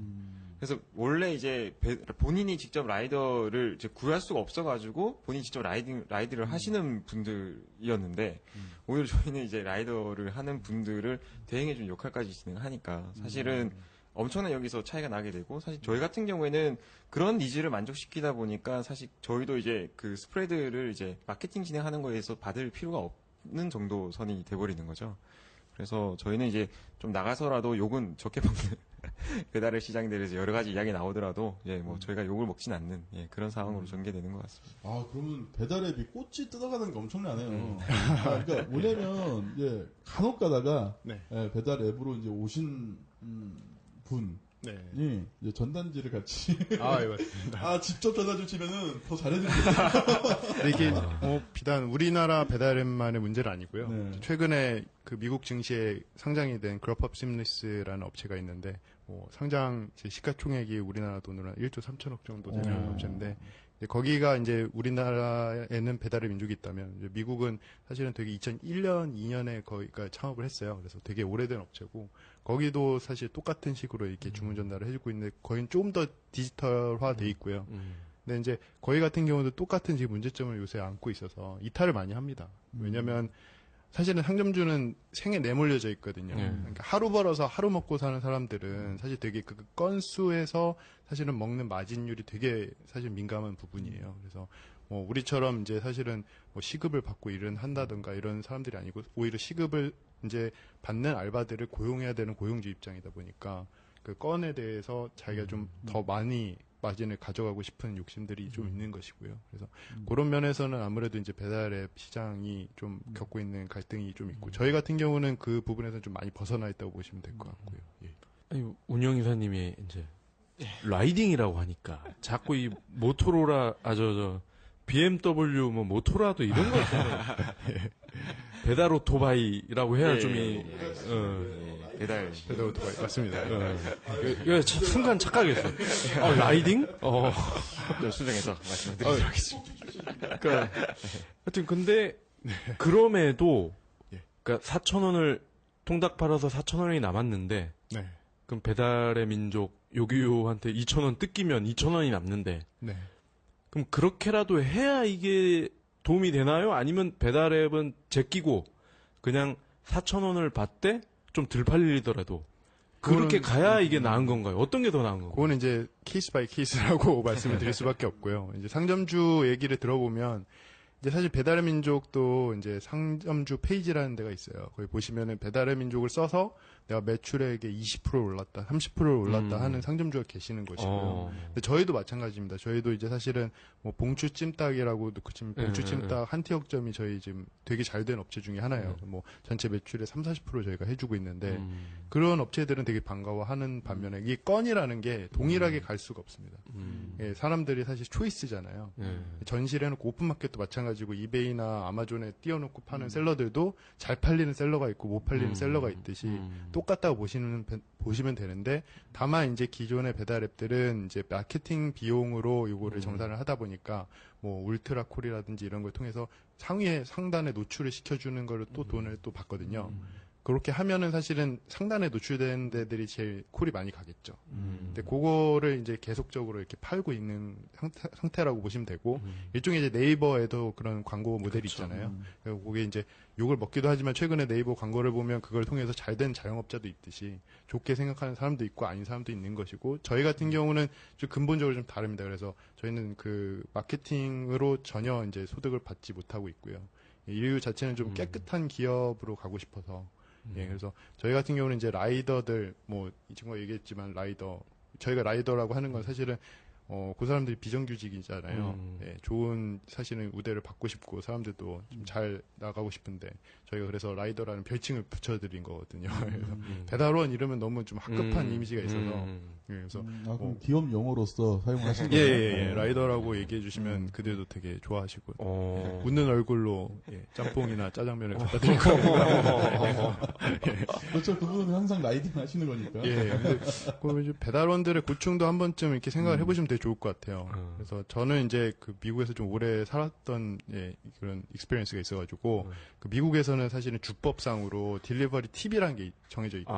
그래서 원래 이제 본인이 직접 라이더를 이제 구할 수가 없어가지고 본인이 직접 라이드를 하시는 분들이었는데 오히려 저희는 이제 라이더를 하는 분들을 대행해주는 역할까지 진행하니까 사실은 엄청난 여기서 차이가 나게 되고 사실 저희 같은 경우에는 그런 니즈를 만족시키다 보니까 사실 저희도 이제 스프레드를 이제 마케팅 진행하는 거에서 받을 필요가 없는 정도 선이 돼버리는 거죠. 그래서 저희는 이제 좀 나가서라도 욕은 적게 먹는 배달의 시장에 대해서 여러 가지 이야기 나오더라도 뭐 저희가 욕을 먹진 않는 그런 상황으로 전개되는 것 같습니다. 그러면 배달 앱이 꽃이 뜯어가는 게 엄청나네요. 그러니까 뭐냐면 간혹 가다가 배달 앱으로 이제 오신 분이 이제 전단지를 같이 맞습니다. 직접 전화 주시면은 더 잘해주세요. 이게 비단 우리나라 배달 앱만의 문제는 아니고요. 최근에 미국 증시에 상장이 된 그룹업 심리스라는 업체가 있는데 상장 시가총액이 우리나라 돈으로 한 1조 3천억 정도 되는 업체인데 거기가 이제 우리나라에는 배달의 민족이 있다면 이제 미국은 사실은 되게 2001년, 2년에 거기가 창업을 했어요. 그래서 되게 오래된 업체고 거기도 사실 똑같은 식으로 이렇게 주문 전달을 해주고 있는데 거기는 좀 더 디지털화 돼 있고요. 근데 이제 거기 같은 경우도 똑같은 지금 문제점을 요새 안고 있어서 이탈을 많이 합니다. 왜냐하면 사실은 상점주는 생에 내몰려져 있거든요. 그러니까 하루 벌어서 하루 먹고 사는 사람들은 사실 되게 그 건수에서 사실은 먹는 마진율이 되게 사실 민감한 부분이에요. 그래서 우리처럼 이제 사실은 시급을 받고 일을 한다든가 이런 사람들이 아니고 오히려 시급을 이제 받는 알바들을 고용해야 되는 고용주 입장이다 보니까 그 건에 대해서 자기가 좀 더 많이 마진을 가져가고 싶은 욕심들이 좀 있는 것이고요. 그래서 그런 면에서는 아무래도 이제 배달앱 시장이 좀 겪고 있는 갈등이 좀 있고 저희 같은 경우는 그 부분에서 좀 많이 벗어나 있다고 보시면 될 것 같고요. 예. 아니, 운영이사님이 이제 라이딩이라고 하니까 자꾸 이 모토로라 BMW 뭐 모토라도 이런 거 있잖아요. 배달 오토바이라고 해야 배달 오토바이 맞습니다. 순간 착각했어. 라이딩? 수정해서 말씀드리도록 하겠습니다. 그러니까 하여튼 근데 그럼에도 그러니까 4,000원을 통닭 팔아서 4,000원이 남았는데 네. 그럼 배달의 민족 요기요한테 2,000원 뜯기면 2,000원이 남는데 네. 그럼 그렇게라도 해야 이게 도움이 되나요? 아니면 배달앱은 제끼고 그냥 4,000원을 받되 좀 덜 팔리더라도 그렇게 가야 이게 나은 건가요? 어떤 게 더 나은 건가요? 그거는 이제 케이스 바이 케이스라고 말씀을 드릴 수밖에 없고요. 이제 상점주 얘기를 들어보면 이제 사실 배달의 민족도 이제 상점주 페이지라는 데가 있어요. 거기 보시면은 배달의 민족을 써서 내가 매출액의 20%를 올랐다, 30%를 올랐다 하는 상점주가 계시는 것이고요. 근데 저희도 마찬가지입니다. 저희도 이제 사실은 뭐 봉추 찜닭이라고 놓고 치면 봉추 찜닭 한티역점이 저희 지금 되게 잘 된 업체 중에 하나예요. 뭐 전체 매출의 30-40% 저희가 해주고 있는데 그런 업체들은 되게 반가워하는 반면에 이 건이라는 게 동일하게 갈 수가 없습니다. 예, 사람들이 사실 초이스잖아요. 전시를 해놓고 오픈마켓도 마찬가지고 이베이나 아마존에 띄워놓고 파는 셀러들도 잘 팔리는 셀러가 있고 못 팔리는 셀러가 있듯이 똑같다고 보시면 되는데 다만 이제 기존의 배달 앱들은 이제 마케팅 비용으로 이거를 정산을 하다 보니까 뭐 울트라콜이라든지 이런 걸 통해서 상단에 노출을 시켜주는 거를 또 돈을 또 받거든요. 그렇게 하면은 사실은 상단에 노출된 데들이 제일 콜이 많이 가겠죠. 근데 그거를 이제 계속적으로 이렇게 팔고 있는 상태라고 보시면 되고, 일종의 이제 네이버에도 그런 광고 모델이 있잖아요. 그게 이제 욕을 먹기도 하지만 최근에 네이버 광고를 보면 그걸 통해서 잘된 자영업자도 있듯이 좋게 생각하는 사람도 있고 아닌 사람도 있는 것이고, 저희 같은 경우는 좀 근본적으로 좀 다릅니다. 그래서 저희는 그 마케팅으로 전혀 이제 소득을 받지 못하고 있고요. 이유 자체는 좀 깨끗한 기업으로 가고 싶어서, 예, 그래서 저희 같은 경우는 이제 라이더들, 뭐, 이 친구가 얘기했지만 저희가 라이더라고 하는 건 사실은, 그 사람들이 비정규직이잖아요. 예, 좋은 사실은 우대를 받고 싶고 사람들도 좀 잘 나가고 싶은데 저희가 그래서 라이더라는 별칭을 붙여드린 거거든요. 그래서 배달원 이러면 너무 좀 학급한 이미지가 있어서 예, 그래서 그럼 기업 용어로서 사용하시는 거예요? 예, 라이더라고 얘기해 주시면 그들도 되게 좋아하시고 웃는 얼굴로 짬뽕이나 짜장면을 갖다 드릴 겁니다. 그렇죠. 그분은 항상 라이딩 하시는 거니까. 예, 근데 그 배달원들의 고충도 한 번쯤 이렇게 생각을 해보시면 되게 좋을 것 같아요. 그래서 저는 이제 그 미국에서 좀 오래 살았던 그런 익스피리언스가 있어가지고 그 미국에서는 사실은 주법상으로 딜리버리 팁이라는 게 정해져 있고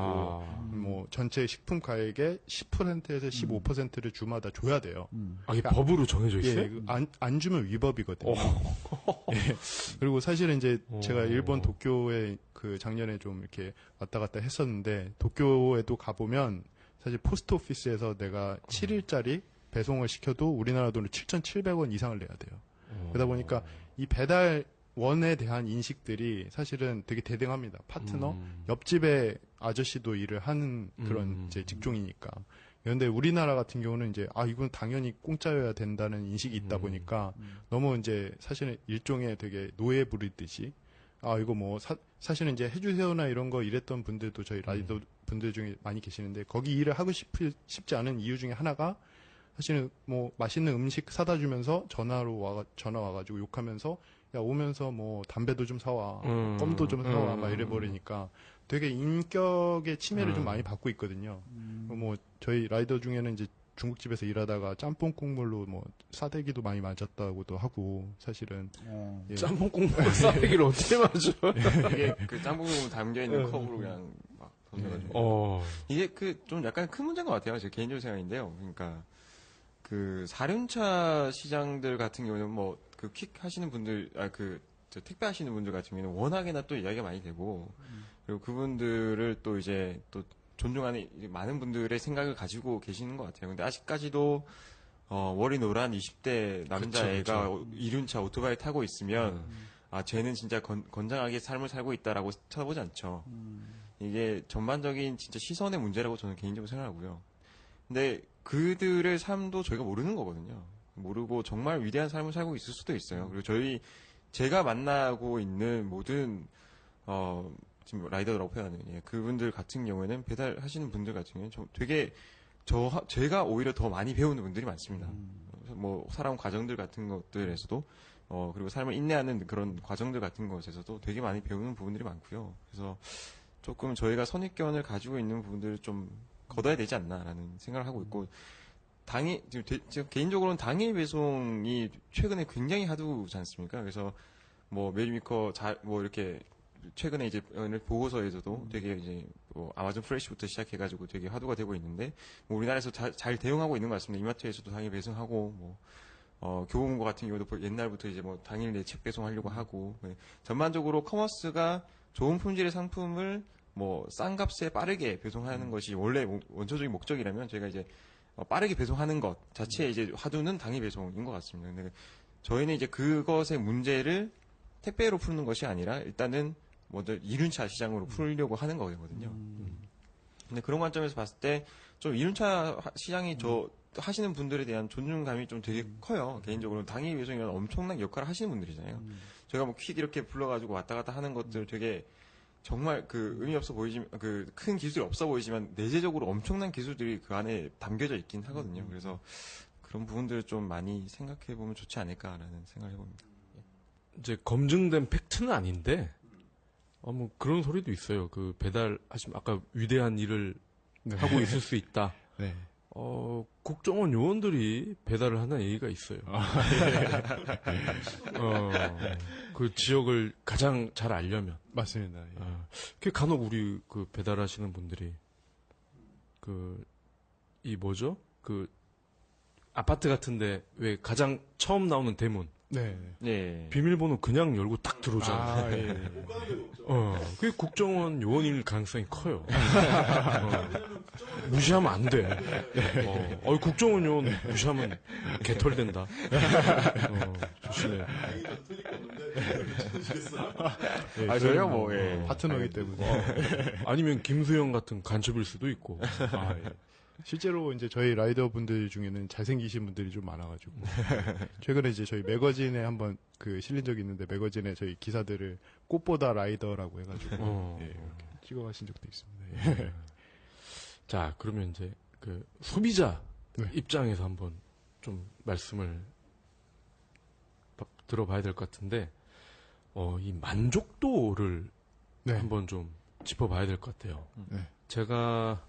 뭐 전체 식품 가액의 10%에서 15%를 주마다 줘야 돼요. 이게 법으로 정해져 있어요? 예, 안 주면 위법이거든요. 예, 그리고 사실은 이제 제가 일본 도쿄에 그 작년에 좀 이렇게 왔다 갔다 했었는데 도쿄에도 가보면 사실 포스트 오피스에서 내가 7일짜리 배송을 시켜도 우리나라 돈으로 7,700원 이상을 내야 돼요. 그러다 보니까 이 배달원에 대한 인식들이 사실은 되게 대등합니다. 파트너, 옆집에 아저씨도 일을 하는 그런 이제 직종이니까. 그런데 우리나라 같은 경우는 이제 이건 당연히 공짜여야 된다는 인식이 있다 보니까 너무 이제 사실은 일종의 되게 노예 부리듯이 이거 뭐 사실은 이제 해주세요나 이런 거 일했던 분들도 저희 라이더 분들 중에 많이 계시는데 거기 일을 하고 싶지 않은 이유 중에 하나가 사실은 뭐 맛있는 음식 사다 주면서 전화 와가지고 욕하면서 야 오면서 뭐 담배도 좀 사와 껌도 좀 사와 막 이래 버리니까 되게 인격의 침해를 좀 많이 받고 있거든요. 뭐 저희 라이더 중에는 이제 중국집에서 일하다가 짬뽕 국물로 뭐 싸대기도 많이 맞았다고도 하고 사실은 예. 짬뽕 국물 싸대기를 어떻게 맞아? 이게 그 짬뽕 국물 담겨 있는 컵으로 그냥 막 던져가지고 이게 그 좀 약간 큰 문제인 것 같아요. 제 개인적인 생각인데요. 그러니까 그 사륜차 시장들 같은 경우는 뭐 그 퀵 하시는 분들 저 택배 하시는 분들 같은 경우는 워낙에나 또 이야기가 많이 되고 그리고 그분들을 또 이제 또 존중하는 많은 분들의 생각을 가지고 계시는 것 같아요. 근데 아직까지도 머리 노란 20대 남자애가 이륜차 오토바이 타고 있으면 쟤는 진짜 건장하게 삶을 살고 있다라고 쳐다보지 않죠. 이게 전반적인 진짜 시선의 문제라고 저는 개인적으로 생각하고요. 근데 그들의 삶도 저희가 모르는 거거든요. 모르고 정말 위대한 삶을 살고 있을 수도 있어요. 그리고 제가 만나고 있는 모든 지금 라이더라고 표현하는 그분들 같은 경우에는 배달하시는 분들 같은 경우에는 되게 제가 오히려 더 많이 배우는 분들이 많습니다. 뭐 살아온 과정들 같은 것들에서도 그리고 삶을 인내하는 그런 과정들 같은 것에서도 되게 많이 배우는 부분들이 많고요. 그래서 조금 저희가 선입견을 가지고 있는 부분들을 좀 걷어야 되지 않나라는 생각을 하고 있고 지금 개인적으로는 당일 배송이 최근에 굉장히 핫하지 않습니까? 그래서 뭐 메리미커 뭐 이렇게 최근에 이제 보고서에서도 되게 이제 뭐 아마존 프레시부터 시작해가지고 되게 화두가 되고 있는데 뭐 우리나라에서 잘 대응하고 있는 것 같습니다. 이마트에서도 당일 배송하고 뭐 교보문고 같은 경우도 옛날부터 이제 뭐 당일 내 책 배송하려고 하고 전반적으로 커머스가 좋은 품질의 상품을 뭐 싼 값에 빠르게 배송하는 것이 원래 원초적인 목적이라면 저희가 이제 빠르게 배송하는 것 자체의 이제 화두는 당일 배송인 것 같습니다. 근데 저희는 이제 그것의 문제를 택배로 푸는 것이 아니라 일단은 먼저 이륜차 시장으로 풀려고 하는 거거든요. 근데 그런 관점에서 봤을 때 좀 이륜차 시장이 하시는 분들에 대한 존중감이 좀 되게 커요. 개인적으로 당일 배송이라는 엄청난 역할을 하시는 분들이잖아요. 제가 뭐 퀵 이렇게 불러가지고 왔다 갔다 하는 것들 되게 정말 의미 없어 보이지만 큰 기술이 없어 보이지만 내재적으로 엄청난 기술들이 그 안에 담겨져 있긴 하거든요. 그래서 그런 부분들을 좀 많이 생각해 보면 좋지 않을까라는 생각을 해봅니다. 이제 검증된 팩트는 아닌데 뭐 그런 소리도 있어요. 그 배달하시면 아까 위대한 일을 하고 있을 수 있다. 네. 국정원 요원들이 배달을 하는 얘기가 있어요. 그 지역을 가장 잘 알려면. 맞습니다. 예. 간혹 우리 그 배달하시는 분들이 아파트 같은데 왜 가장 처음 나오는 대문. 네. 네. 비밀번호 그냥 열고 딱 들어오잖아요. 예. 그게 국정원 요원일 가능성이 커요. 무시하면 안 돼. 국정원 요원 무시하면 개털된다. 조심해. 저희가 뭐, 예. 파트너이기 때문에. 아니면 김수영 같은 간첩일 수도 있고. 예. 실제로 이제 저희 라이더 분들 중에는 잘생기신 분들이 좀 많아가지고 최근에 이제 저희 매거진에 한번 실린 적이 있는데 매거진에 저희 기사들을 꽃보다 라이더라고 해가지고 예, 이렇게 찍어가신 적도 있습니다. 예. 자, 그러면 이제 소비자 네. 입장에서 한번 좀 말씀을 들어봐야 될 것 같은데 이 만족도를 네. 한번 좀 짚어봐야 될 것 같아요. 네. 제가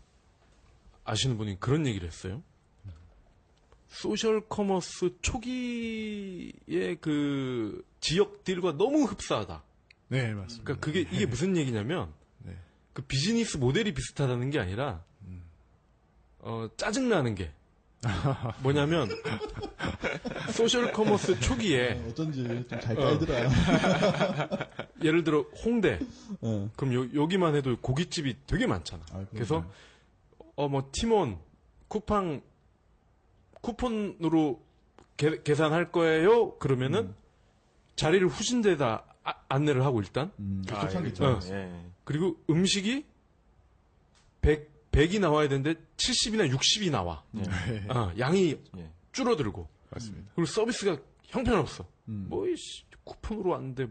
아시는 분이 그런 얘기를 했어요. 소셜 커머스 초기의 그 지역들과 너무 흡사하다. 네, 맞습니다. 그러니까 이게 무슨 얘기냐면 네. 그 비즈니스 모델이 비슷하다는 게 아니라 짜증나는 게 뭐냐면 소셜 커머스 초기에 어쩐지 좀 잘 깔더라. 예를 들어 홍대. 그럼 여기만 해도 고깃집이 되게 많잖아. 그래서 뭐 팀원 쿠폰으로 계산할 거예요. 그러면은 자리를 후진 데다 안내를 하고 일단. 초창기죠. 그리고 음식이 100이 나와야 되는데 70이나 60이 나와. 양이 줄어들고. 맞습니다. 그리고 서비스가 형편없어. 쿠폰으로 왔는데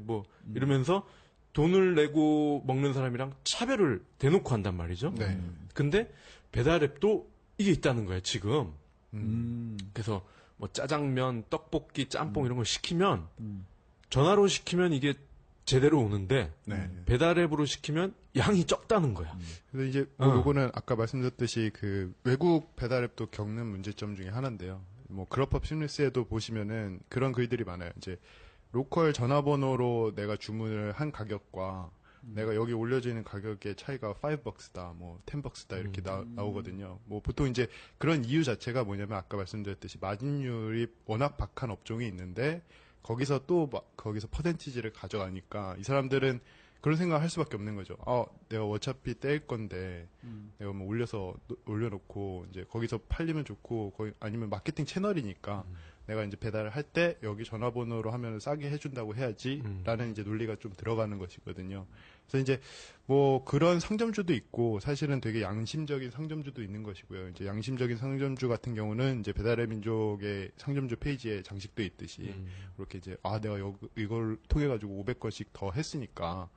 이러면서 돈을 내고 먹는 사람이랑 차별을 대놓고 한단 말이죠. 네. 근데 배달앱도 이게 있다는 거예요, 지금. 그래서 뭐 짜장면, 떡볶이, 짬뽕 이런 걸 시키면 전화로 시키면 이게 제대로 오는데 네. 배달앱으로 시키면 양이 적다는 거야. 그래서 이제 요거는 아까 말씀드렸듯이 외국 배달앱도 겪는 문제점 중에 하나인데요. 뭐 그룹업 심리스에도 보시면은 그런 글들이 많아요. 이제 로컬 전화번호로 내가 주문을 한 가격과 내가 여기 올려져 있는 가격의 차이가 $5다, 뭐 $10다 이렇게 나오거든요. 뭐 보통 이제 그런 이유 자체가 뭐냐면 아까 말씀드렸듯이 마진율이 워낙 박한 업종이 있는데 거기서 퍼센티지를 가져가니까 이 사람들은 그런 생각을 할 수밖에 없는 거죠. 내가 어차피 떼일 건데 내가 뭐 올려놓고 이제 거기서 팔리면 좋고 아니면 마케팅 채널이니까 내가 이제 배달을 할 때 여기 전화번호로 하면 싸게 해준다고 해야지라는 이제 논리가 좀 들어가는 것이거든요. 그래서 이제 뭐 그런 상점주도 있고 사실은 되게 양심적인 상점주도 있는 것이고요. 이제 양심적인 상점주 같은 경우는 이제 배달의 민족의 상점주 페이지에 장식돼 있듯이 그렇게 이제 내가 이걸 통해 가지고 500건씩 더 했으니까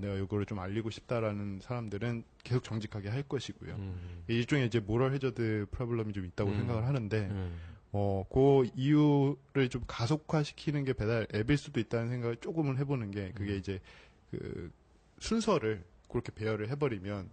내가 이거를 좀 알리고 싶다라는 사람들은 계속 정직하게 할 것이고요. 일종의 이제 모럴 해저드 프로블럼이 좀 있다고 생각을 하는데 그 이유를 좀 가속화시키는 게 배달 앱일 수도 있다는 생각을 조금은 해보는 게 그게 이제 그 순서를 그렇게 배열을 해버리면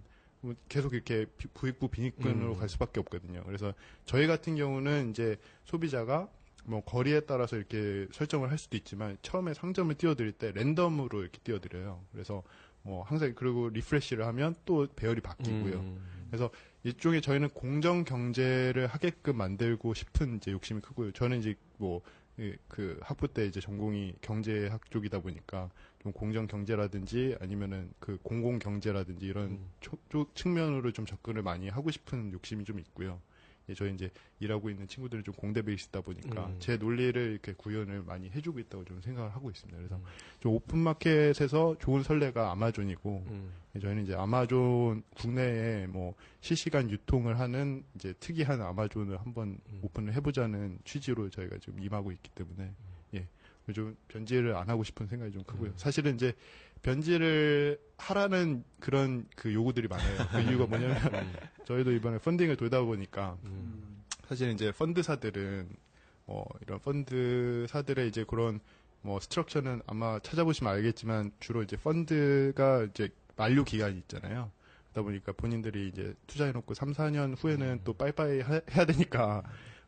계속 이렇게 부익부 빈익분으로 갈 수밖에 없거든요. 그래서 저희 같은 경우는 이제 소비자가 뭐 거리에 따라서 이렇게 설정을 할 수도 있지만 처음에 상점을 띄워드릴 때 랜덤으로 이렇게 띄워드려요. 그래서 뭐 항상 그리고 리프레시를 하면 또 배열이 바뀌고요. 그래서 일종의 저희는 공정 경제를 하게끔 만들고 싶은 이제 욕심이 크고요. 저는 이제 뭐 그 학부 때 이제 전공이 경제학 쪽이다 보니까 좀 공정 경제라든지 아니면은 그 공공 경제라든지 이런 측면으로 좀 접근을 많이 하고 싶은 욕심이 좀 있고요. 저희 이제 일하고 있는 친구들은 좀 공대 베이스다 보니까 제 논리를 이렇게 구현을 많이 해주고 있다고 좀 생각을 하고 있습니다. 그래서 좀 오픈마켓에서 좋은 선례가 아마존이고 저희는 이제 아마존 국내에 뭐 실시간 유통을 하는 이제 특이한 아마존을 한번 오픈을 해보자는 취지로 저희가 좀 임하고 있기 때문에 좀 변질을 안 하고 싶은 생각이 좀 크고요. 사실은 이제 변질을 하라는 그런 그 요구들이 많아요. 그 이유가 뭐냐면 저희도 이번에 펀딩을 돌다 보니까 사실 이제 펀드사들은 이런 펀드사들의 이제 그런 뭐 스트럭처는 아마 찾아보시면 알겠지만 주로 이제 펀드가 이제 만료 기간이 있잖아요. 그러다 보니까 본인들이 이제 투자해놓고 3, 4년 후에는 또 빠이빠이 해야 되니까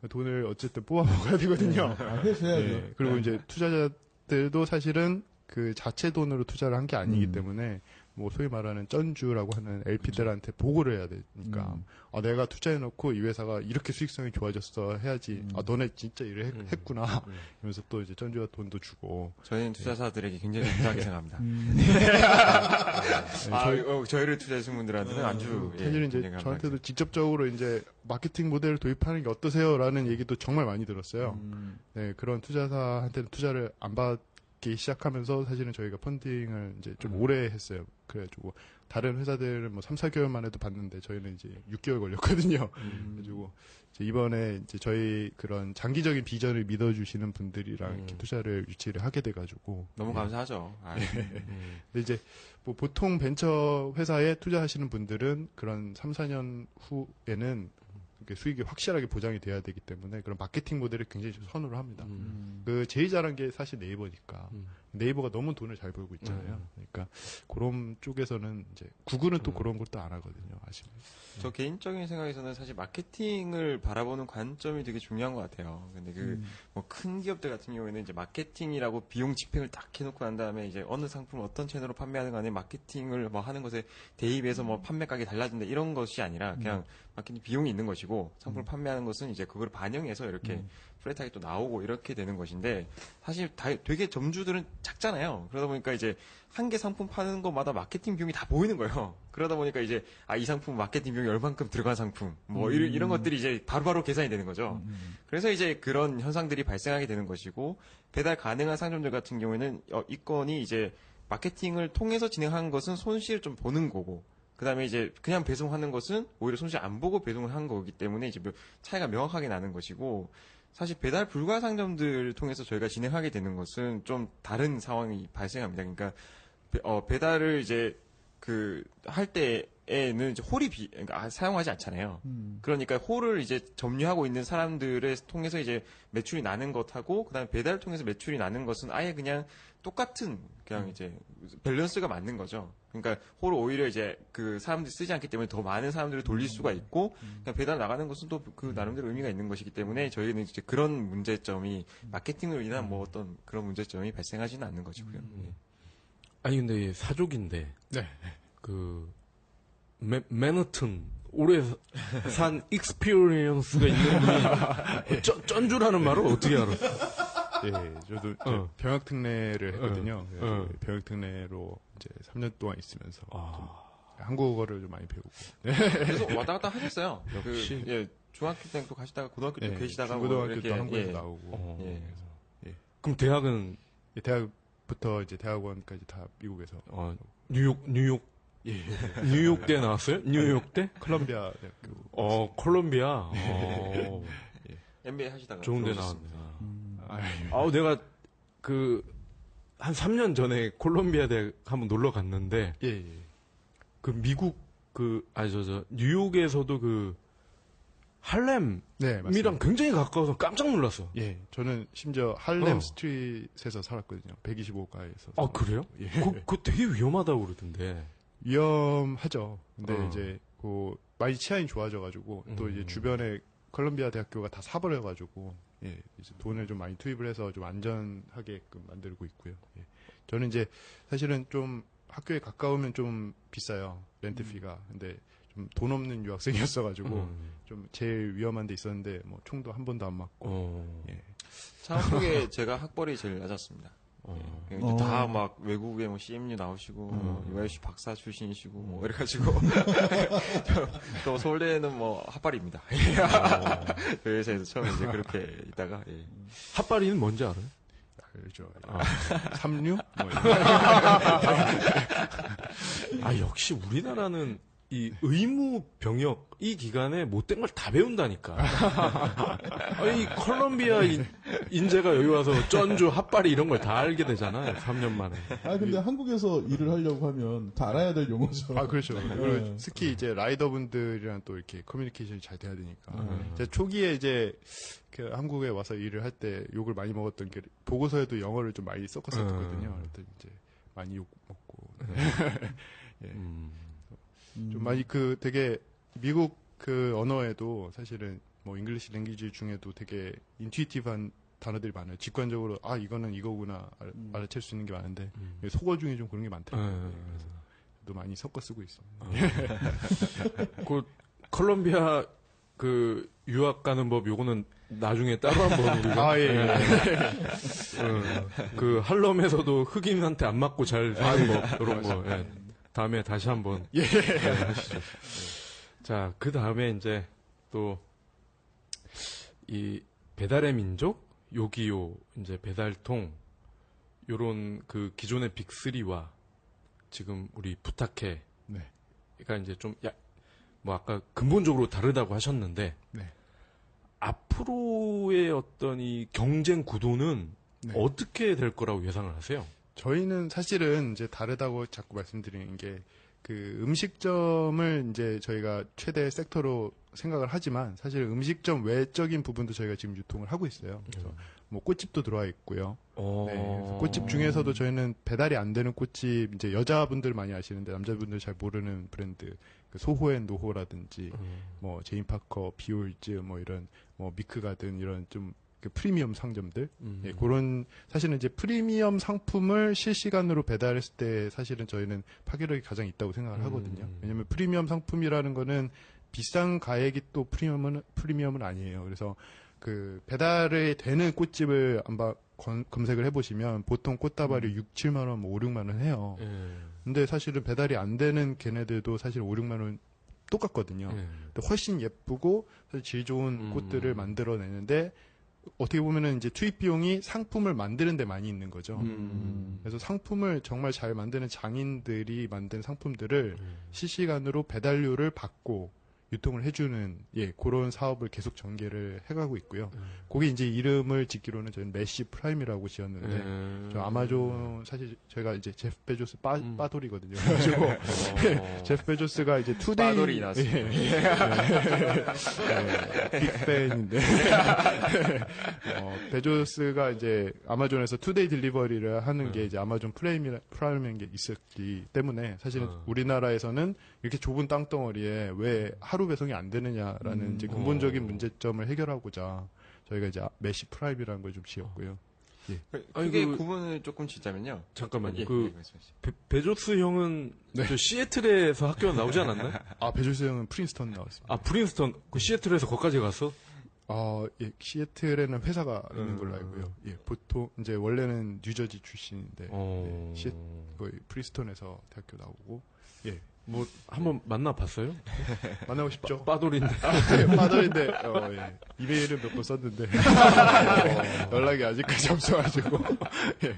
돈을 어쨌든 뽑아 먹어야 되거든요. 그래서 해야죠. 그리고 이제 투자자들도 사실은 그 자체 돈으로 투자를 한 게 아니기 때문에 뭐 소위 말하는 쩐주라고 하는 LP들한테 보고를 해야 되니까 내가 투자해놓고 이 회사가 이렇게 수익성이 좋아졌어 해야지 너네 진짜 일을 했구나 이러면서 또 이제 쩐주가 돈도 주고 저희는 투자사들에게 굉장히 감사하게 생각합니다. 저희를 투자하신 분들한테는 아주 사실 이제 저한테도 직접적으로 이제 마케팅 모델을 도입하는 게 어떠세요라는 얘기도 정말 많이 들었어요. 네, 그런 투자사한테는 투자를 안 받기 시작하면서 사실은 저희가 펀딩을 이제 좀 오래 했어요. 그래가지고 다른 회사들은 뭐 3, 4개월만 해도 받는데 저희는 이제 6개월 걸렸거든요. 그래가지고 이제 이번에 이제 저희 그런 장기적인 비전을 믿어주시는 분들이랑 이렇게 투자를 유치를 하게 돼가지고 너무 감사하죠. 근데 이제 뭐 보통 벤처 회사에 투자하시는 분들은 그런 3, 4년 후에는 수익이 확실하게 보장이 돼야 되기 때문에 그런 마케팅 모델을 굉장히 선호를 합니다. 그 제일 잘한 게 사실 네이버니까 네이버가 너무 돈을 잘 벌고 있잖아요. 그러니까 그런 쪽에서는 이제 구글은 또 그런 것도 안 하거든요. 아시면. 저 개인적인 생각에서는 사실 마케팅을 바라보는 관점이 되게 중요한 것 같아요. 근데 뭐 큰 기업들 같은 경우에는 이제 마케팅이라고 비용 집행을 딱 해놓고 난 다음에 이제 어느 상품을 어떤 채널로 판매하는 간에 마케팅을 뭐 하는 것에 대입해서 뭐 판매 가격이 달라진다 이런 것이 아니라 그냥 마케팅 비용이 있는 것이고 상품을 판매하는 것은 이제 그걸 반영해서 이렇게 플랫하게 또 나오고 이렇게 되는 것인데 사실 되게 점주들은 작잖아요. 그러다 보니까 이제 한 개 상품 파는 것마다 마케팅 비용이 다 보이는 거예요. 그러다 보니까 이제 이 상품 마케팅 비용이 얼만큼 들어간 상품 뭐 이런 것들이 이제 바로바로 계산이 되는 거죠. 그래서 이제 그런 현상들이 발생하게 되는 것이고 배달 가능한 상점들 같은 경우에는 이 건이 이제 마케팅을 통해서 진행하는 것은 손실을 좀 보는 거고 그 다음에 이제 그냥 배송하는 것은 오히려 손실 안 보고 배송을 한 거기 때문에 이제 차이가 명확하게 나는 것이고 사실 배달 불가 상점들을 통해서 저희가 진행하게 되는 것은 좀 다른 상황이 발생합니다. 그러니까 배달을 이제 할 때에는 이제 홀이 그러니까 사용하지 않잖아요. 그러니까 홀을 이제 점유하고 있는 사람들을 통해서 이제 매출이 나는 것하고 그다음에 배달을 통해서 매출이 나는 것은 아예 그냥 똑같은 그냥 이제 밸런스가 맞는 거죠. 그러니까 홀을 오히려 이제 그 사람들이 쓰지 않기 때문에 더 많은 사람들을 돌릴 수가 있고 그냥 배달 나가는 것은 또 그 나름대로 의미가 있는 것이기 때문에 저희는 이제 그런 문제점이 마케팅으로 인한 뭐 어떤 그런 문제점이 발생하지는 않는 것이고요. 예. 아니 근데 사족인데 네. 맨하튼 오래 산 익스피리언스가 있는 분이 쩐주라는 말을 어떻게 알았어? 예, 저도 병역 특례를 했거든요. 병역 특례로 이제 3년 동안 있으면서 한국어를 좀 많이 배우고. 그래서 왔다 갔다 하셨어요. 역시. 중학교 때도 가시다가 고등학교 때 계시다가 고등학교 때 이렇게 한국에서 나오고. 그럼 대학은 대학부터 이제 대학원까지 다 미국에서. 뉴욕 뉴욕대 나왔어요? 뉴욕대? 콜롬비아 대학교. 콜롬비아. MBA 하시다가 좋은데 나왔네. 내가 한 3년 전에 콜롬비아 대학 한번 놀러 갔는데, 그 미국 뉴욕에서도 할렘이랑 굉장히 가까워서 깜짝 놀랐어. 예, 저는 심지어 할렘 스트릿에서 살았거든요. 125가에서. 그래요? 예. 그거 되게 위험하다고 그러던데. 위험하죠. 근데 이제 많이 치안이 좋아져가지고 또 이제 주변에 콜롬비아 대학교가 다 사버려가지고 이제 돈을 좀 많이 투입을 해서 좀 안전하게끔 만들고 있고요. 예. 저는 이제 사실은 좀 학교에 가까우면 좀 비싸요. 렌트비가. 근데 좀 돈 없는 유학생이었어가지고 좀 제일 위험한 데 있었는데 뭐 총도 한 번도 안 맞고. 창업 쪽에 제가 학벌이 제일 낮았습니다. 다 막 외국에 뭐 CMU 나오시고 UIC 박사 출신이시고 뭐 이래가지고 또 서울대는 뭐 핫바리입니다. 그 회사에서 처음에 이제 그렇게 있다가 핫바리는 뭔지 알아요? 알죠. 삼류? 역시 우리나라는 이 의무 병역 이 기간에 못된 걸 다 배운다니까. 이 콜롬비아 인재가 여기 와서 쩐주 핫바리 이런 걸 다 알게 되잖아요. 3년 만에. 근데 한국에서 일을 하려고 하면 다 알아야 될 용어죠. 그렇죠. 그리고 특히 이제 라이더분들이랑 또 이렇게 커뮤니케이션이 잘 돼야 되니까. 제가 초기에 이제 한국에 와서 일을 할 때 욕을 많이 먹었던 게 보고서에도 영어를 좀 많이 섞었었거든요. 그랬더니 이제 많이 욕 먹고. 좀 많이 되게 미국 언어에도 사실은 뭐 잉글리시 랭귀지 중에도 되게 인투이티브한 단어들이 많아요. 직관적으로 이거는 이거구나 알아챌 수 있는 게 많은데 속어 중에 좀 그런 게 많더라고요. 그래서 또 많이 섞어 쓰고 있습니다. 콜롬비아 유학 가는 법 요거는 나중에 따로 한번 우리가 할럼에서도 흑인한테 안 맞고 잘 사는 법 이런 거 다음에 다시 한번 하시죠. 자, 그 다음에 이제 또 이 배달의 민족, 요기요, 이제 배달통 요런 기존의 빅3와 지금 우리 부탁해. 그러니까 이제 좀 아까 근본적으로 다르다고 하셨는데 앞으로의 어떤 이 경쟁 구도는 어떻게 될 거라고 예상을 하세요? 저희는 사실은 이제 다르다고 자꾸 말씀드리는 게 음식점을 이제 저희가 최대 섹터로 생각을 하지만 사실 음식점 외적인 부분도 저희가 지금 유통을 하고 있어요. 그래서 뭐 꽃집도 들어와 있고요. 그래서 꽃집 중에서도 저희는 배달이 안 되는 꽃집 이제 여자분들 많이 아시는데 남자분들 잘 모르는 브랜드 소호앤노호라든지 뭐 제인파커, 비올즈 뭐 이런 뭐 미크가든 이런 좀 프리미엄 상점들 그런 사실은 이제 프리미엄 상품을 실시간으로 배달했을 때 사실은 저희는 파괴력이 가장 있다고 생각을 하거든요. 왜냐하면 프리미엄 상품이라는 거는 비싼 가액이 또 프리미엄은 아니에요. 그래서 배달이 되는 꽃집을 한번 검색을 해보시면 보통 꽃다발이 6, 7만 원, 5, 6만 원 해요. 근데 사실은 배달이 안 되는 걔네들도 사실 5, 6만 원 똑같거든요. 근데 훨씬 예쁘고 사실 질 좋은 꽃들을 만들어내는데 어떻게 보면은 이제 투입 비용이 상품을 만드는 데 많이 있는 거죠. 그래서 상품을 정말 잘 만드는 장인들이 만든 상품들을 실시간으로 배달료를 받고 유통을 해주는 그런 사업을 계속 전개를 해가고 있고요. 거기 이제 이름을 짓기로는 저희는 메시 프라임이라고 지었는데 저 아마존 사실 저희가 이제 제프 베조스 빠돌이거든요. 그래가지고 제프 베조스가 이제 투데이 빠돌이 나왔습니다. 빅팬인데 베조스가 이제 아마존에서 투데이 딜리버리를 하는 게 이제 아마존 프라임이라는 게 있었기 때문에 사실은 우리나라에서는 이렇게 좁은 땅덩어리에 왜 하루 배송이 안 되느냐라는 이제 근본적인 문제점을 해결하고자 저희가 이제 메시 프라임이라는 걸 좀 지었고요. 그게 구분을 조금 짓자면요. 잠깐만요. 베조스 형은 저 시애틀에서 학교 나오지 않았나요? 베조스 형은 프린스턴 나왔습니다. 프린스턴 시애틀에서 거기까지 갔어? 시애틀에는 회사가 있는 걸로 알고요. 보통 이제 원래는 뉴저지 출신인데 거의 프린스턴에서 대학교 나오고 뭐 한번 만나봤어요? 만나고 싶죠. 빠돌인데. 네, 빠돌인데 예. 이메일은 몇 번 썼는데 연락이 아직까지 없어가지고. 예.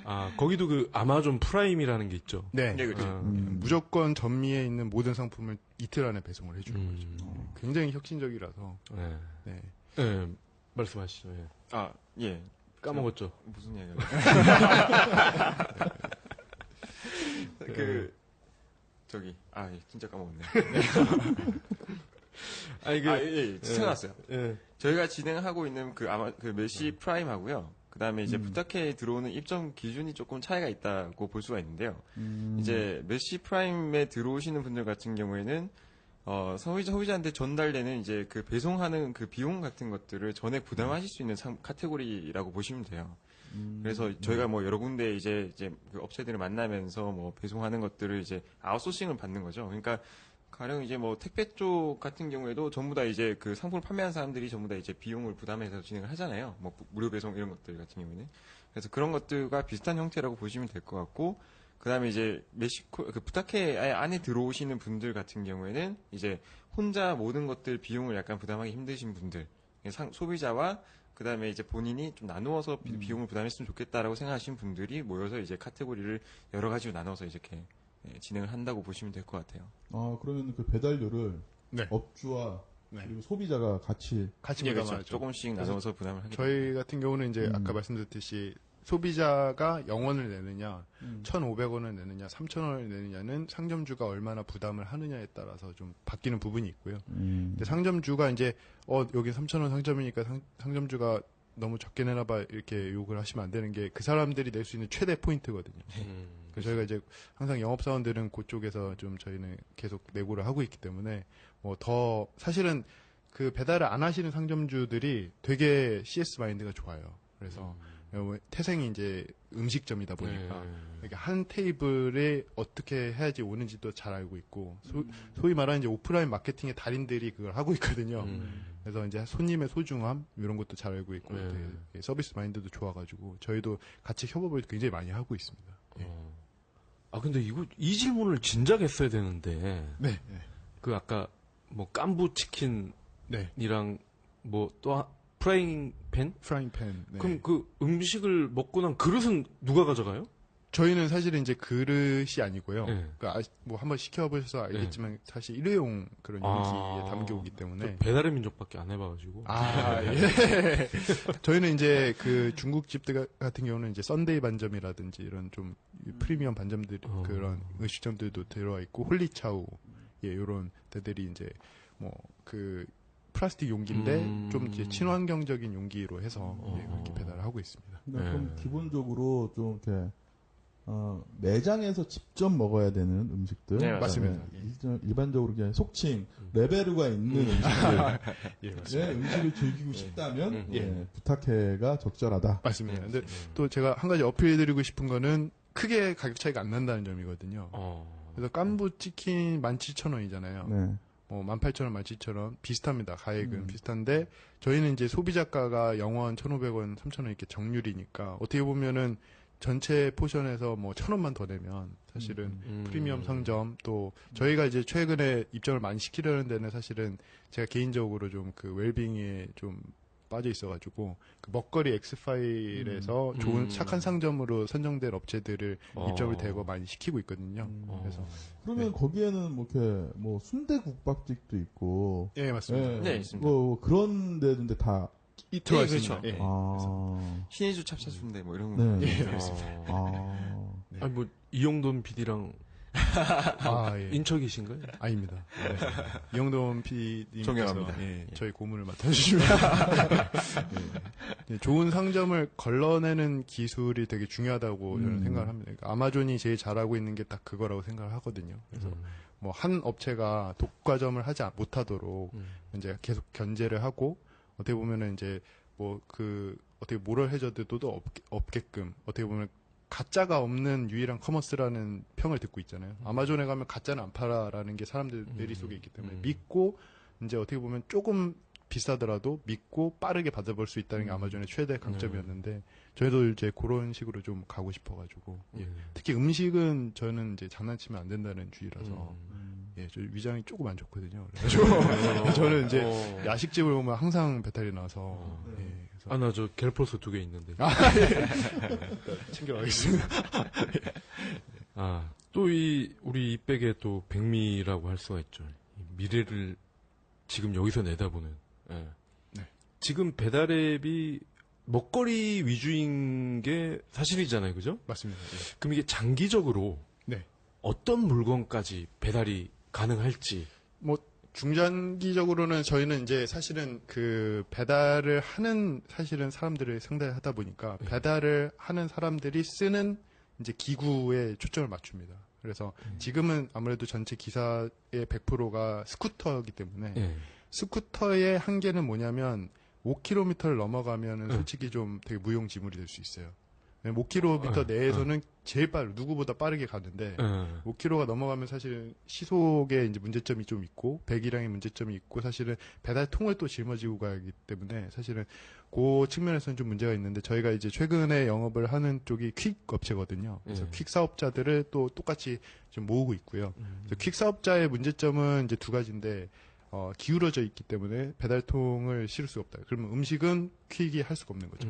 아 거기도 그 아마존 프라임이라는 게 있죠. 네, 네, 그렇죠. 무조건 전미에 있는 모든 상품을 이틀 안에 배송을 해주는 거죠. 굉장히 혁신적이라서. 네. 네. 네. 말씀하시죠. 예. 아, 예. 까먹었죠. 무슨 얘기야? 예, 진짜 까먹었네. 생각났어요. 예. 저희가 진행하고 있는 그 메시 프라임하고요. 그 다음에 이제 부탁해 들어오는 입점 기준이 조금 차이가 있다고 볼 수가 있는데요. 이제 메시 프라임에 들어오시는 분들 같은 경우에는 소비자한테 전달되는 이제 그 배송하는 그 비용 같은 것들을 전액 부담하실 수 있는 카테고리라고 보시면 돼요. 그래서 저희가 뭐 여러 군데 이제 그 업체들을 만나면서 뭐 배송하는 것들을 이제 아웃소싱을 받는 거죠. 그러니까 가령 이제 뭐 택배 쪽 같은 경우에도 전부 다 이제 그 상품을 판매하는 사람들이 전부 다 이제 비용을 부담해서 진행을 하잖아요. 뭐 무료 배송 이런 것들 같은 경우에는. 그래서 그런 것들과 비슷한 형태라고 보시면 될 것 같고, 그 다음에 이제 그 부탁해 안에 들어오시는 분들 같은 경우에는 이제 혼자 모든 것들 비용을 약간 부담하기 힘드신 분들, 소비자와 그 다음에 이제 본인이 좀 나누어서 비용을 부담했으면 좋겠다라고 생각하시는 분들이 모여서 이제 카테고리를 여러 가지로 나눠서 이렇게 진행을 한다고 보시면 될 것 같아요. 그러면 그 배달료를 네. 업주와 네. 그리고 소비자가 같이 부담하죠. 그렇죠. 조금씩 나눠서 부담을 하게 저희 됩니다. 같은 경우는 이제 아까 말씀드렸듯이 소비자가 0원을 내느냐, 1,500원을 내느냐, 3,000원을 내느냐는 상점주가 얼마나 부담을 하느냐에 따라서 좀 바뀌는 부분이 있고요. 근데 상점주가 이제 여기 3,000원 상점이니까 상점주가 너무 적게 내나봐 이렇게 욕을 하시면 안 되는 게 그 사람들이 낼 수 있는 최대 포인트거든요. 그래서 저희가 이제 항상 영업사원들은 그쪽에서 좀 저희는 계속 내고를 하고 있기 때문에 뭐 더 사실은 그 배달을 안 하시는 상점주들이 되게 CS 마인드가 좋아요. 그래서 태생이 이제 음식점이다 보니까 이렇게 한 테이블에 어떻게 해야지 오는지도 잘 알고 있고 소위 말하는 이제 오프라인 마케팅의 달인들이 그걸 하고 있거든요. 그래서 이제 손님의 소중함 이런 것도 잘 알고 있고 되게 서비스 마인드도 좋아가지고 저희도 같이 협업을 굉장히 많이 하고 있습니다. 아 근데 이 질문을 진작 했어야 되는데. 네. 그 아까 뭐 깐부 치킨이랑 뭐 또 프라이팬? 프라이팬. 네. 그럼 그 음식을 먹고 난 그릇은 누가 가져가요? 저희는 사실은 이제 그릇이 아니고요. 네. 뭐 한번 시켜보셔서 알겠지만 사실 일회용 그런 용기에 담겨오기 때문에. 배달의 민족밖에 안 해봐가지고. 예. 저희는 이제 그 중국집들 같은 경우는 이제 썬데이 반점이라든지 이런 좀 프리미엄 반점들 그런 음식점들도 들어와 있고 홀리차우 요런 데들이 이제 뭐 그 플라스틱 용기인데 좀 이제 친환경적인 용기로 해서 그렇게 배달을 하고 있습니다. 그럼 기본적으로 좀 이렇게 매장에서 직접 먹어야 되는 음식들. 네, 맞습니다. 일반적으로 그냥 속칭 레베루가 있는 음식들. 예, 맞습니다. 음식을 즐기고 싶다면 부탁해가 적절하다. 맞습니다. 근데 또 제가 한 가지 어필해드리고 싶은 거는 크게 가격 차이가 안 난다는 점이거든요. 그래서 깐부 치킨 17,000원이잖아요. 네. 18,000원, 17,000원 비슷합니다. 가액은 비슷한데 저희는 이제 소비자가가 0원, 1,500원, 3,000원 이렇게 정률이니까 어떻게 보면은 전체 포션에서 뭐 1,000원만 더 내면 사실은 프리미엄 상점 또 저희가 이제 최근에 입점을 많이 시키려는 데는 사실은 제가 개인적으로 좀 그 웰빙에 좀 빠져 있어가지고 그 먹거리 엑스파일에서 좋은 착한 상점으로 선정된 업체들을 입점을 대거 많이 시키고 있거든요. 그래서 그러면 거기에는 뭐 이렇게 뭐 순대국밥집도 있고, 예 맞습니다. 네, 있습니다. 뭐 그런 데인데 다 들어와 그렇죠. 있습니다. 예. 신해주 찹쌀순대 뭐 이런 네. 거. 예, 맞습니다. 아니 뭐 이용돈 PD랑 예. 인척이신가요? 아닙니다. 이영돈 PD님께서 존경합니다. 저희 고문을 맡아주시면 좋은 상점을 걸러내는 기술이 되게 중요하다고 저는 생각을 합니다. 그러니까 아마존이 제일 잘하고 있는 게 딱 그거라고 생각을 하거든요. 그래서 뭐 한 업체가 독과점을 하지 못하도록 이제 계속 견제를 하고 어떻게 보면은 이제 뭐 그 어떻게 모럴 해저드도 없게끔 어떻게 보면 가짜가 없는 유일한 커머스라는 평을 듣고 있잖아요. 아마존에 가면 가짜는 안 팔아라는 게 사람들 뇌리 속에 있기 때문에 믿고 이제 어떻게 보면 조금 비싸더라도 믿고 빠르게 받아볼 수 있다는 게 아마존의 최대 강점이었는데 저희도 이제 그런 식으로 좀 가고 싶어가지고 예. 특히 음식은 저는 이제 장난치면 안 된다는 주의라서 예, 저 위장이 조금 안 좋거든요. 그래서 저는 이제 야식집을 보면 항상 배탈이 나서 예, 아, 나 저 갤포스 2개 있는데. 챙겨가겠습니다. 아, 또 우리 이백의 또 백미라고 할 수가 있죠. 미래를 지금 여기서 내다보는. 예. 네. 지금 배달앱이 먹거리 위주인 게 사실이잖아요, 그죠? 맞습니다. 예. 그럼 이게 장기적으로 네. 어떤 물건까지 배달이 가능할지. 뭐 중장기적으로는 저희는 이제 사실은 그 배달을 하는 사실은 사람들을 상대하다 보니까 배달을 하는 사람들이 쓰는 이제 기구에 초점을 맞춥니다. 그래서 지금은 아무래도 전체 기사의 100%가 스쿠터이기 때문에 스쿠터의 한계는 뭐냐면 5km를 넘어가면은 솔직히 좀 되게 무용지물이 될 수 있어요. 5km 내에서는 제일 누구보다 빠르게 가는데 5km가 넘어가면 사실 시속에 이제 문제점이 좀 있고 배기량의 문제점이 있고 사실은 배달통을 또 짊어지고 가기 때문에 사실은 그 측면에서는 좀 문제가 있는데 저희가 이제 최근에 영업을 하는 쪽이 퀵 업체거든요. 그래서 퀵 사업자들을 또 똑같이 좀 모으고 있고요. 그래서 퀵 사업자의 문제점은 이제 두 가지인데 기울어져 있기 때문에 배달통을 실을 수가 없다. 그러면 음식은 퀵이 할 수가 없는 거죠.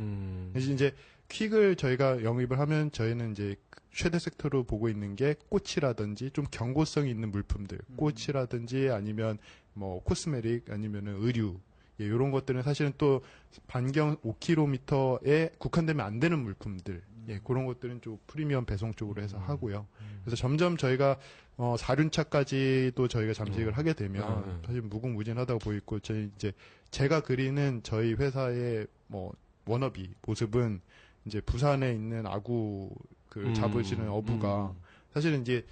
그래서 이제 퀵을 저희가 영입을 하면 저희는 이제 최대 섹터로 보고 있는 게 꽃이라든지 좀 경고성이 있는 물품들, 꽃이라든지 아니면 뭐 코스메틱 아니면은 의류, 예, 이런 것들은 사실은 또 반경 5km에 국한되면 안 되는 물품들, 예, 그런 것들은 좀 프리미엄 배송 쪽으로 해서 하고요. 그래서 점점 저희가 4륜차까지도 저희가 잠식을 하게 되면 사실 무궁무진하다고 보이고 저희 이제 제가 그리는 저희 회사의 뭐 워너비 모습은 이제 부산에 있는 아구 잡으시는 어부가 사실은 이제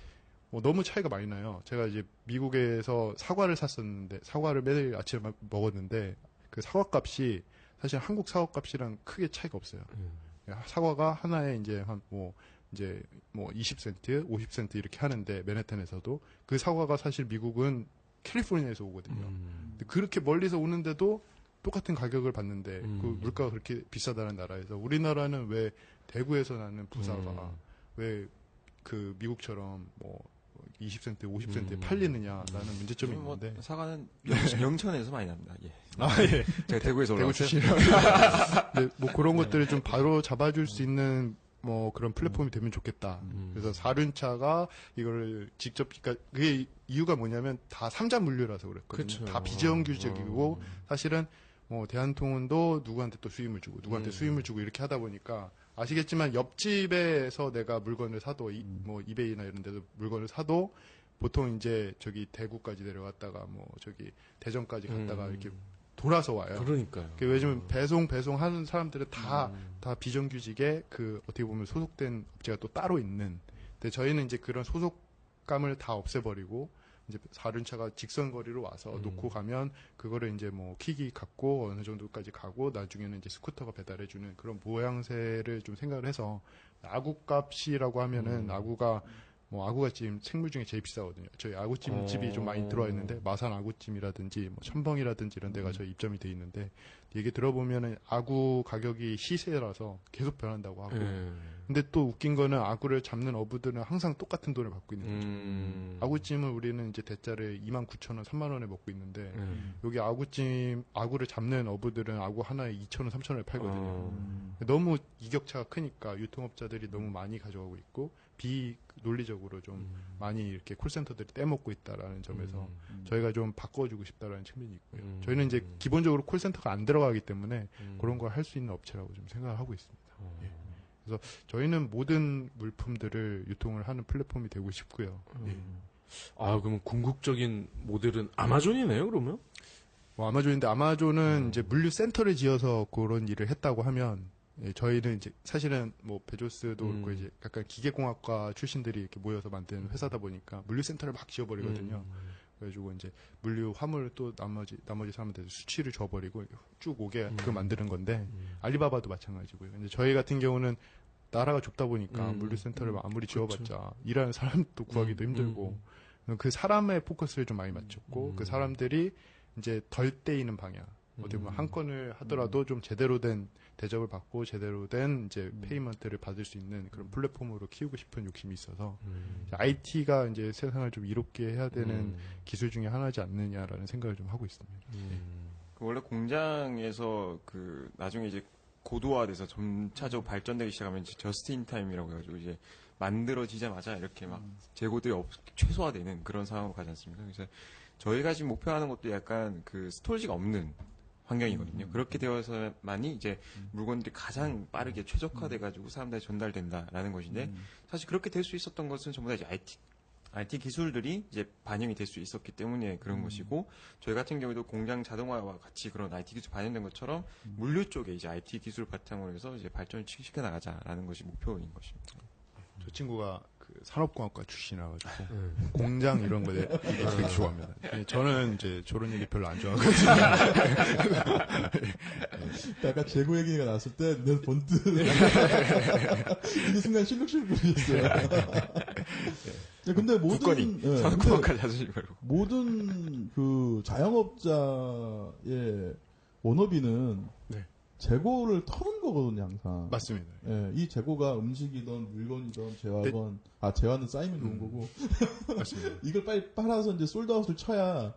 너무 차이가 많이 나요. 제가 이제 미국에서 사과를 샀었는데 사과를 매일 아침에 먹었는데 그 사과 값이 사실 한국 사과 값이랑 크게 차이가 없어요. 사과가 하나에 이제 한 이제 20센트, 50센트 이렇게 하는데 맨해튼에서도 그 사과가 사실 미국은 캘리포니아에서 오거든요. 근데 그렇게 멀리서 오는데도 똑같은 가격을 받는데 그 물가가 그렇게 비싸다는 나라에서 우리나라는 왜 대구에서 나는 부사가 왜 그 미국처럼 20센트, 50센트에 팔리느냐라는 문제점이 있는데 사과는 영천에서 많이 납니다. 예. 예. 제가 대구에서 올라왔어요. 네, 뭐 그런 것들을 좀 바로 잡아줄 수 있는 그런 플랫폼이 되면 좋겠다. 그래서 4륜차가 이거를 직접, 그러니까 그게 이유가 뭐냐면 다 3자 물류라서 그랬거든요. 그쵸. 다 비정규직이고 사실은 대한통운도 누구한테 또 수임을 주고 누구한테 수임을 주고 이렇게 하다 보니까 아시겠지만 옆집에서 내가 물건을 사도 이베이나 이런 데서 물건을 사도 보통 이제 저기 대구까지 내려갔다가 저기 대전까지 갔다가 이렇게 돌아서 와요. 그러니까요. 왜냐면 배송 하는 사람들은 다 비정규직에 어떻게 보면 소속된 업체가 또 따로 있는. 근데 저희는 이제 그런 소속감을 다 없애버리고 이제 4륜차가 직선거리로 와서 놓고 가면 그거를 이제 킥이 갖고 어느 정도까지 가고 나중에는 이제 스쿠터가 배달해주는 그런 모양새를 좀 생각을 해서 아구값이라고 하면은 아구가 아구찜 생물 중에 제일 비싸거든요. 저희 아구찜 집이 좀 많이 들어와 있는데 마산 아구찜이라든지 첨벙이라든지 이런 데가 저희 입점이 돼 있는데 얘기 들어보면은 아구 가격이 시세라서 계속 변한다고 하고 근데 또 웃긴 거는 아구를 잡는 어부들은 항상 똑같은 돈을 받고 있는 거죠. 아구찜을 우리는 이제 대짜를 29,000원, 3만 원에 먹고 있는데 여기 아구를 잡는 어부들은 아구 하나에 2,000원, 3,000원에 팔거든요. 너무 이격차가 크니까 유통업자들이 너무 많이 가져가고 있고 비논리적으로 좀 많이 이렇게 콜센터들이 떼먹고 있다라는 점에서 저희가 좀 바꿔주고 싶다라는 측면이 있고요. 저희는 이제 기본적으로 콜센터가 안 들어가기 때문에 그런 걸 할 수 있는 업체라고 좀 생각을 하고 있습니다. 예. 그래서 저희는 모든 물품들을 유통을 하는 플랫폼이 되고 싶고요. 예. 아, 그러면 궁극적인 모델은 아마존이네요, 그러면? 아마존인데 아마존은 이제 물류 센터를 지어서 그런 일을 했다고 하면 예, 저희는 이제 사실은 베조스도 그렇고 이제 약간 기계공학과 출신들이 이렇게 모여서 만든 회사다 보니까 물류센터를 막 지어버리거든요. 그래가지고 이제 물류 화물을 또 나머지 사람한테 수치를 줘버리고 쭉 오게 그 만드는 건데 알리바바도 마찬가지고요. 근데 저희 같은 경우는 나라가 좁다 보니까 물류센터를 아무리 지어봤자 일하는 사람도 구하기도 힘들고 그 사람의 포커스를 좀 많이 맞췄고 그 사람들이 이제 덜 떼이는 방향. 어떻게 보면 한 건을 하더라도 좀 제대로 된 대접을 받고 제대로 된 이제 페이먼트를 받을 수 있는 그런 플랫폼으로 키우고 싶은 욕심이 있어서 IT가 이제 세상을 좀 이롭게 해야 되는 기술 중에 하나지 않느냐라는 생각을 좀 하고 있습니다. 원래 공장에서 그 나중에 이제 고도화돼서 점차적으로 발전되기 시작하면 이제 저스트 인 타임이라고 해가지고 이제 만들어지자마자 이렇게 막 재고들이 최소화되는 그런 상황으로 가지 않습니까? 그래서 저희가 지금 목표하는 것도 약간 그 스토리지가 없는 환경이거든요. 그렇게 되어서만이 이제 물건들이 가장 빠르게 최적화돼가지고 사람들에 전달된다라는 것인데 사실 그렇게 될 수 있었던 것은 전부 다 이제 IT 기술들이 이제 반영이 될 수 있었기 때문에 그런 것이고 저희 같은 경우도 공장 자동화와 같이 그런 IT 기술 반영된 것처럼 물류 쪽에 이제 IT 기술 바탕으로 해서 이제 발전을 시켜 나가자라는 것이 목표인 것입니다. 저 친구가 그 산업공학과 출신이라가지고 공장 이런 거 되게 좋아합니다. 저는 이제 저런 얘기 별로 안 좋아하거든요. 아까 재고 얘기가 나왔을 때 내 본드 이 순간 실룩실룩 부르셨어요. 근데 모든 산업공학과 자존심 걸고 모든 그 자영업자의 본업이는 재고를 터는 거거든요, 항상. 맞습니다. 예, 이 재고가 음식이든 물건이든 재화건, 재화는 쌓이면 좋은 거고. 맞습니다. 이걸 빨리 빨아서 이제 솔드아웃을 쳐야,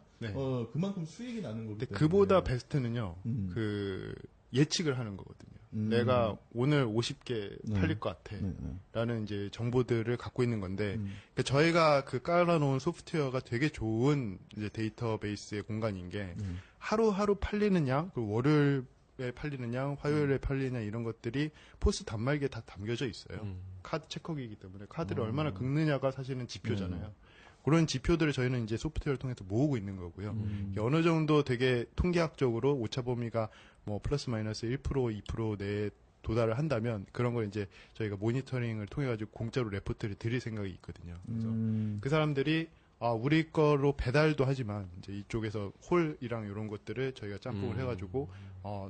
그만큼 수익이 나는 거기 때문에. 그보다 베스트는요, 그, 예측을 하는 거거든요. 내가 오늘 50개 팔릴 것 같아. 라는 이제 정보들을 갖고 있는 건데, 그러니까 저희가 그 깔아놓은 소프트웨어가 되게 좋은 이제 데이터베이스의 공간인 게, 하루하루 팔리는 양, 그리고 월요일에 팔리는 양, 화요일에 팔리는 양 이런 것들이 포스 단말기에 다 담겨져 있어요. 카드 체커기이기 때문에 카드를 얼마나 긁느냐가 사실은 지표잖아요. 그런 지표들을 저희는 이제 소프트웨어를 통해서 모으고 있는 거고요. 어느 정도 되게 통계학적으로 오차 범위가 뭐 플러스 마이너스 1%, 2% 내에 도달을 한다면 그런 걸 이제 저희가 모니터링을 통해 가지고 공짜로 레포트를 드릴 생각이 있거든요. 그래서 그 사람들이 우리 거로 배달도 하지만 이제 이쪽에서 홀이랑 이런 것들을 저희가 짬뽕을 해가지고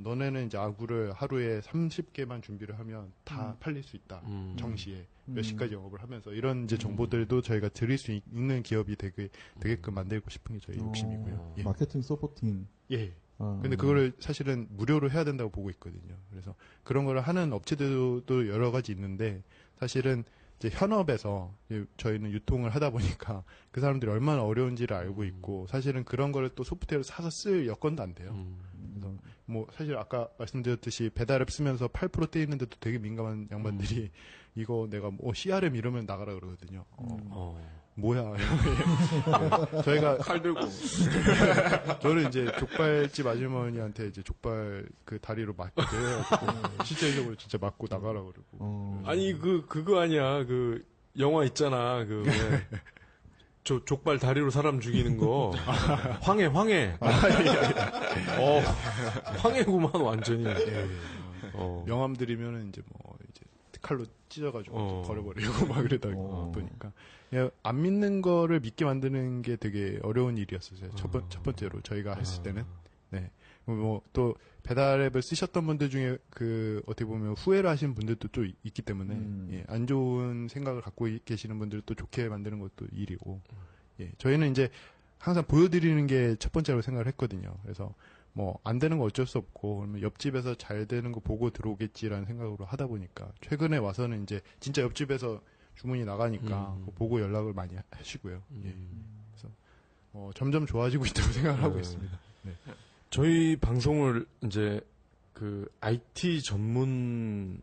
너네는 이제 아구를 하루에 30개만 준비를 하면 다 팔릴 수 있다. 정시에 몇 시까지 영업을 하면서 이런 이제 정보들도 저희가 드릴 수 있는 기업이 되게끔 만들고 싶은 게 저희 욕심이고요. 예. 마케팅 서포팅. 예. 근데 그거를 사실은 무료로 해야 된다고 보고 있거든요. 그래서 그런 걸 하는 업체들도 여러 가지 있는데 사실은 이제 현업에서 저희는 유통을 하다 보니까 그 사람들이 얼마나 어려운지를 알고 있고 사실은 그런 거를 또 소프트웨어를 사서 쓸 여건도 안 돼요. 그래서 뭐 사실 아까 말씀드렸듯이 배달앱 쓰면서 8% 떼이는데도 되게 민감한 양반들이 이거 내가 뭐 CRM 이러면 나가라 그러거든요. 뭐야. 저희가 칼 들고 저는 이제 족발집 아주머니한테 이제 족발 그 다리로 맞게 해가지고 실제적으로 진짜 맞고 나가라 그러고. 아니 그거 아니야. 그 영화 있잖아. 그 족발 다리로 사람 죽이는 거. 황해. 황해구만 완전히. 명함드리면은 이제 뭐 이제 칼로 찢어가지고 버려버리고 막 그러다 보니까 안 믿는 거를 믿게 만드는 게 되게 어려운 일이었어요. 첫 번째로 저희가 했을 때는. 네. 뭐 또 배달앱을 쓰셨던 분들 중에 그 어떻게 보면 후회를 하시는 분들도 또 있기 때문에 예, 안 좋은 생각을 갖고 계시는 분들을 또 좋게 만드는 것도 일이고. 예, 저희는 이제 항상 보여드리는 게 첫 번째로 생각을 했거든요. 그래서 뭐 안 되는 거 어쩔 수 없고 그러면 옆집에서 잘 되는 거 보고 들어오겠지라는 생각으로 하다 보니까 최근에 와서는 이제 진짜 옆집에서 주문이 나가니까 보고 연락을 많이 하시고요. 예. 그래서 점점 좋아지고 있다고 생각을 하고 있습니다. 네. 저희 방송을 이제 그 IT 전문을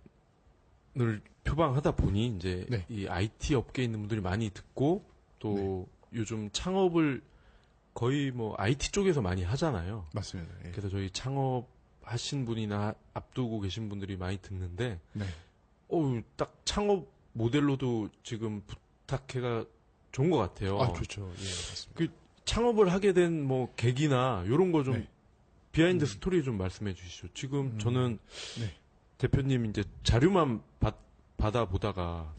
표방하다 보니 이제 이 IT 업계에 있는 분들이 많이 듣고 또 요즘 창업을 거의 뭐 IT 쪽에서 많이 하잖아요. 맞습니다. 예. 그래서 저희 창업하신 분이나 앞두고 계신 분들이 많이 듣는데, 딱 창업 모델로도 지금 부탁해가 좋은 것 같아요. 좋죠. 예, 맞습니다. 그 창업을 하게 된 뭐 계기나 이런 거 좀 비하인드 스토리 좀 말씀해 주시죠. 지금 저는 대표님 이제 자료만 받아보다가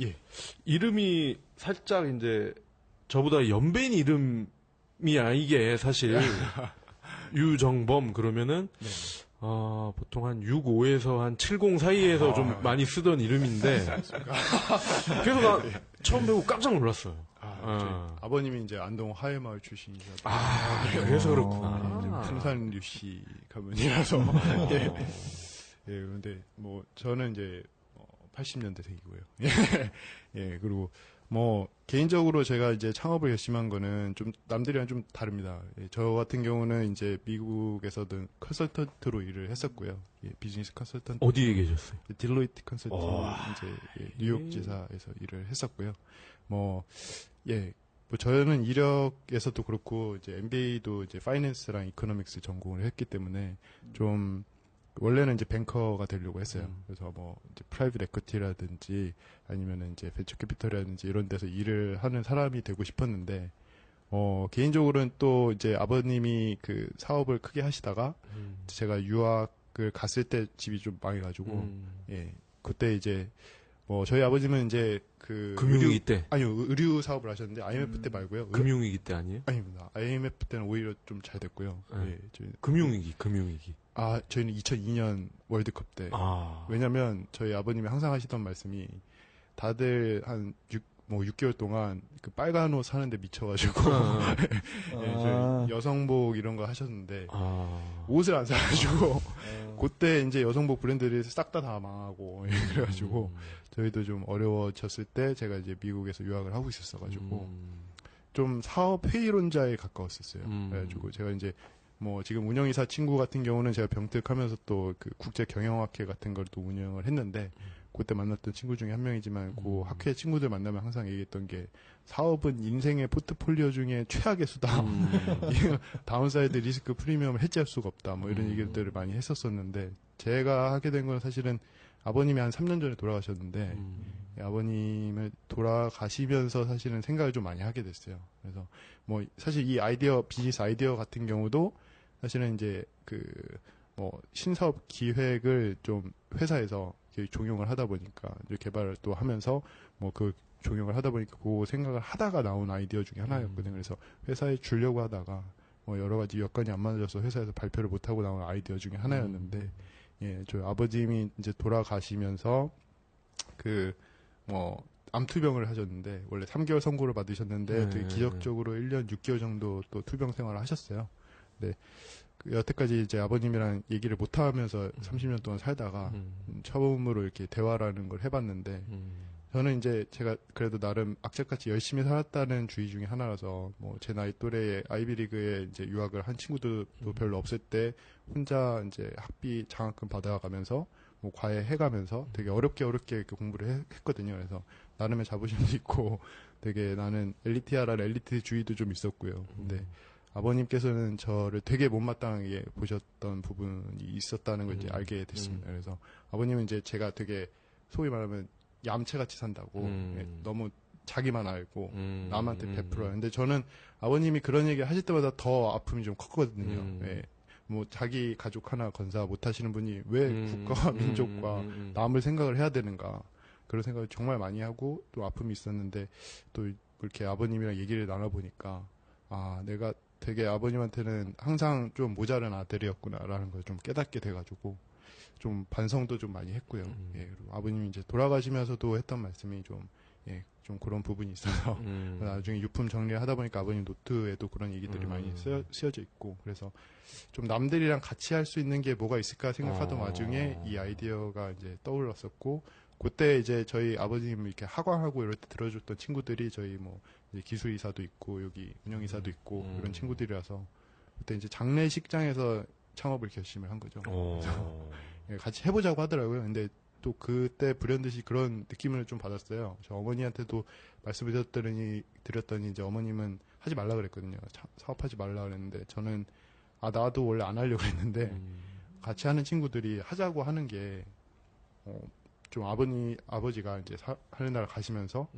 이름이 살짝 이제 저보다 연배인 이름이 이게 사실 유정범 그러면은 보통 한 65에서 한 70 사이에서 좀 많이 쓰던 이름인데 그래서 나 처음 배우고 깜짝 놀랐어요. 아버님이 이제 안동 하회마을 출신이셔서. 그래서 그렇구나. 풍산류씨 가문이라서. 예. 예, 그런데 뭐 저는 이제 80년대생이고요. 예, 그리고 뭐 개인적으로 제가 이제 창업을 결심한 거는 좀 남들이랑 좀 다릅니다. 예, 저 같은 경우는 이제 미국에서도 컨설턴트로 일을 했었고요. 예, 비즈니스 컨설턴트. 어디에 계셨어요? 딜로이트 컨설팅 이제 예, 뉴욕 지사에서 일을 했었고요. 뭐 예, 뭐 저는 이력에서도 그렇고 이제 MBA도 이제 파이낸스랑 이코노믹스 전공을 했기 때문에 좀 원래는 이제 뱅커가 되려고 했어요. 그래서 뭐 이제 프라이빗 에쿼티라든지 아니면은 이제 벤처 캐피털이라든지 이런 데서 일을 하는 사람이 되고 싶었는데 개인적으로는 또 이제 아버님이 그 사업을 크게 하시다가 제가 유학을 갔을 때 집이 좀 망해가지고 예 그때 이제 뭐 저희 아버님은 이제 그 금융위기 때 아니요 의류 사업을 하셨는데 IMF 때 말고요. 금융위기 때 아니에요? 아닙니다. IMF 때는 오히려 좀 잘 됐고요. 네. 예, 저희 금융위기. 저희는 2002년 월드컵 때. 왜냐면 저희 아버님이 항상 하시던 말씀이 다들 한 6개월 동안 그 빨간 옷 사는데 미쳐가지고 예, 저희 여성복 이런 거 하셨는데 옷을 안 사가지고 그때 이제 여성복 브랜드들이 싹 다 망하고 그래가지고 저희도 좀 어려워졌을 때 제가 이제 미국에서 유학을 하고 있었어가지고 좀 사업 회의론자에 가까웠었어요. 그래가지고 제가 이제 뭐 지금 운영이사 친구 같은 경우는 제가 병특하면서 또 그 국제 경영학회 같은 걸 또 운영을 했는데 그때 만났던 친구 중에 한 명이지만 그 학회 친구들 만나면 항상 얘기했던 게 사업은 인생의 포트폴리오 중에 최악의 수다. 다운사이드 리스크 프리미엄을 해지할 수가 없다. 뭐 이런 얘기들을 많이 했었었는데 제가 하게 된 건 사실은 아버님이 한 3년 전에 돌아가셨는데 아버님을 돌아가시면서 사실은 생각을 좀 많이 하게 됐어요. 그래서 뭐 사실 이 아이디어 비즈니스 아이디어 같은 경우도 사실은 이제 그 뭐 신사업 기획을 좀 회사에서 종용을 하다 보니까 이제 개발을 또 하면서 뭐 그 종용을 하다 보니까 그 생각을 하다가 나온 아이디어 중에 하나였거든요. 그래서 회사에 주려고 하다가 뭐 여러 가지 여건이 안 맞아서 회사에서 발표를 못 하고 나온 아이디어 중에 하나였는데 예, 저희 아버님이 이제 돌아가시면서 그 뭐 암투병을 하셨는데 원래 3개월 선고를 받으셨는데 되게 기적적으로 1년 6개월 정도 또 투병 생활을 하셨어요. 네. 여태까지 이제 아버님이랑 얘기를 못 하면서 30년 동안 살다가 처음으로 이렇게 대화라는 걸 해봤는데 저는 이제 제가 그래도 나름 악착같이 열심히 살았다는 주의 중에 하나라서 뭐 제 나이 또래의 아이비리그에 이제 유학을 한 친구들도 별로 없을 때 혼자 이제 학비 장학금 받아가면서 뭐 과외 해가면서 되게 어렵게 이렇게 공부를 했거든요. 그래서 나름의 자부심도 있고 되게 나는 엘리트야라는 엘리트주의도 좀 있었고요. 근데 아버님께서는 저를 되게 못마땅하게 보셨던 부분이 있었다는 걸 이제 알게 됐습니다. 그래서 아버님은 이제 제가 되게 소위 말하면 얌체같이 산다고 예, 너무 자기만 알고 남한테 베풀어요. 근데 저는 아버님이 그런 얘기 하실 때마다 더 아픔이 좀 컸거든요. 예. 뭐 자기 가족 하나 건사 못 하시는 분이 왜 국가와 민족과 남을 생각을 해야 되는가 그런 생각을 정말 많이 하고 또 아픔이 있었는데 또 이렇게 아버님이랑 얘기를 나눠보니까 아 내가 되게 아버님한테는 항상 좀 모자란 아들이었구나라는 걸 좀 깨닫게 돼가지고 좀 반성도 좀 많이 했고요. 예, 그리고 아버님이 이제 돌아가시면서도 했던 말씀이 좀, 예, 좀 그런 부분이 있어서 나중에 유품 정리를 하다 보니까 아버님 노트에도 그런 얘기들이 많이 쓰여져 있고 그래서 좀 남들이랑 같이 할 수 있는 게 뭐가 있을까 생각하던 와중에 이 아이디어가 이제 떠올랐었고 그때 이제 저희 아버님 이렇게 하광하고 이럴 때 들어줬던 친구들이 저희 뭐 이제 기술이사도 있고 여기 운영이사도 있고 이런 친구들이라서 그때 이제 장례식장에서 창업을 결심을 한 거죠. 그래서 같이 해보자고 하더라고요. 근데 또 그때 불현듯이 그런 느낌을 좀 받았어요. 저 어머니한테도 말씀을 드렸더니 이제 어머님은 하지 말라 그랬거든요. 사업하지 말라 그랬는데 저는 나도 원래 안 하려고 했는데 같이 하는 친구들이 하자고 하는 게 좀 아버지가 이제 하는 날 가시면서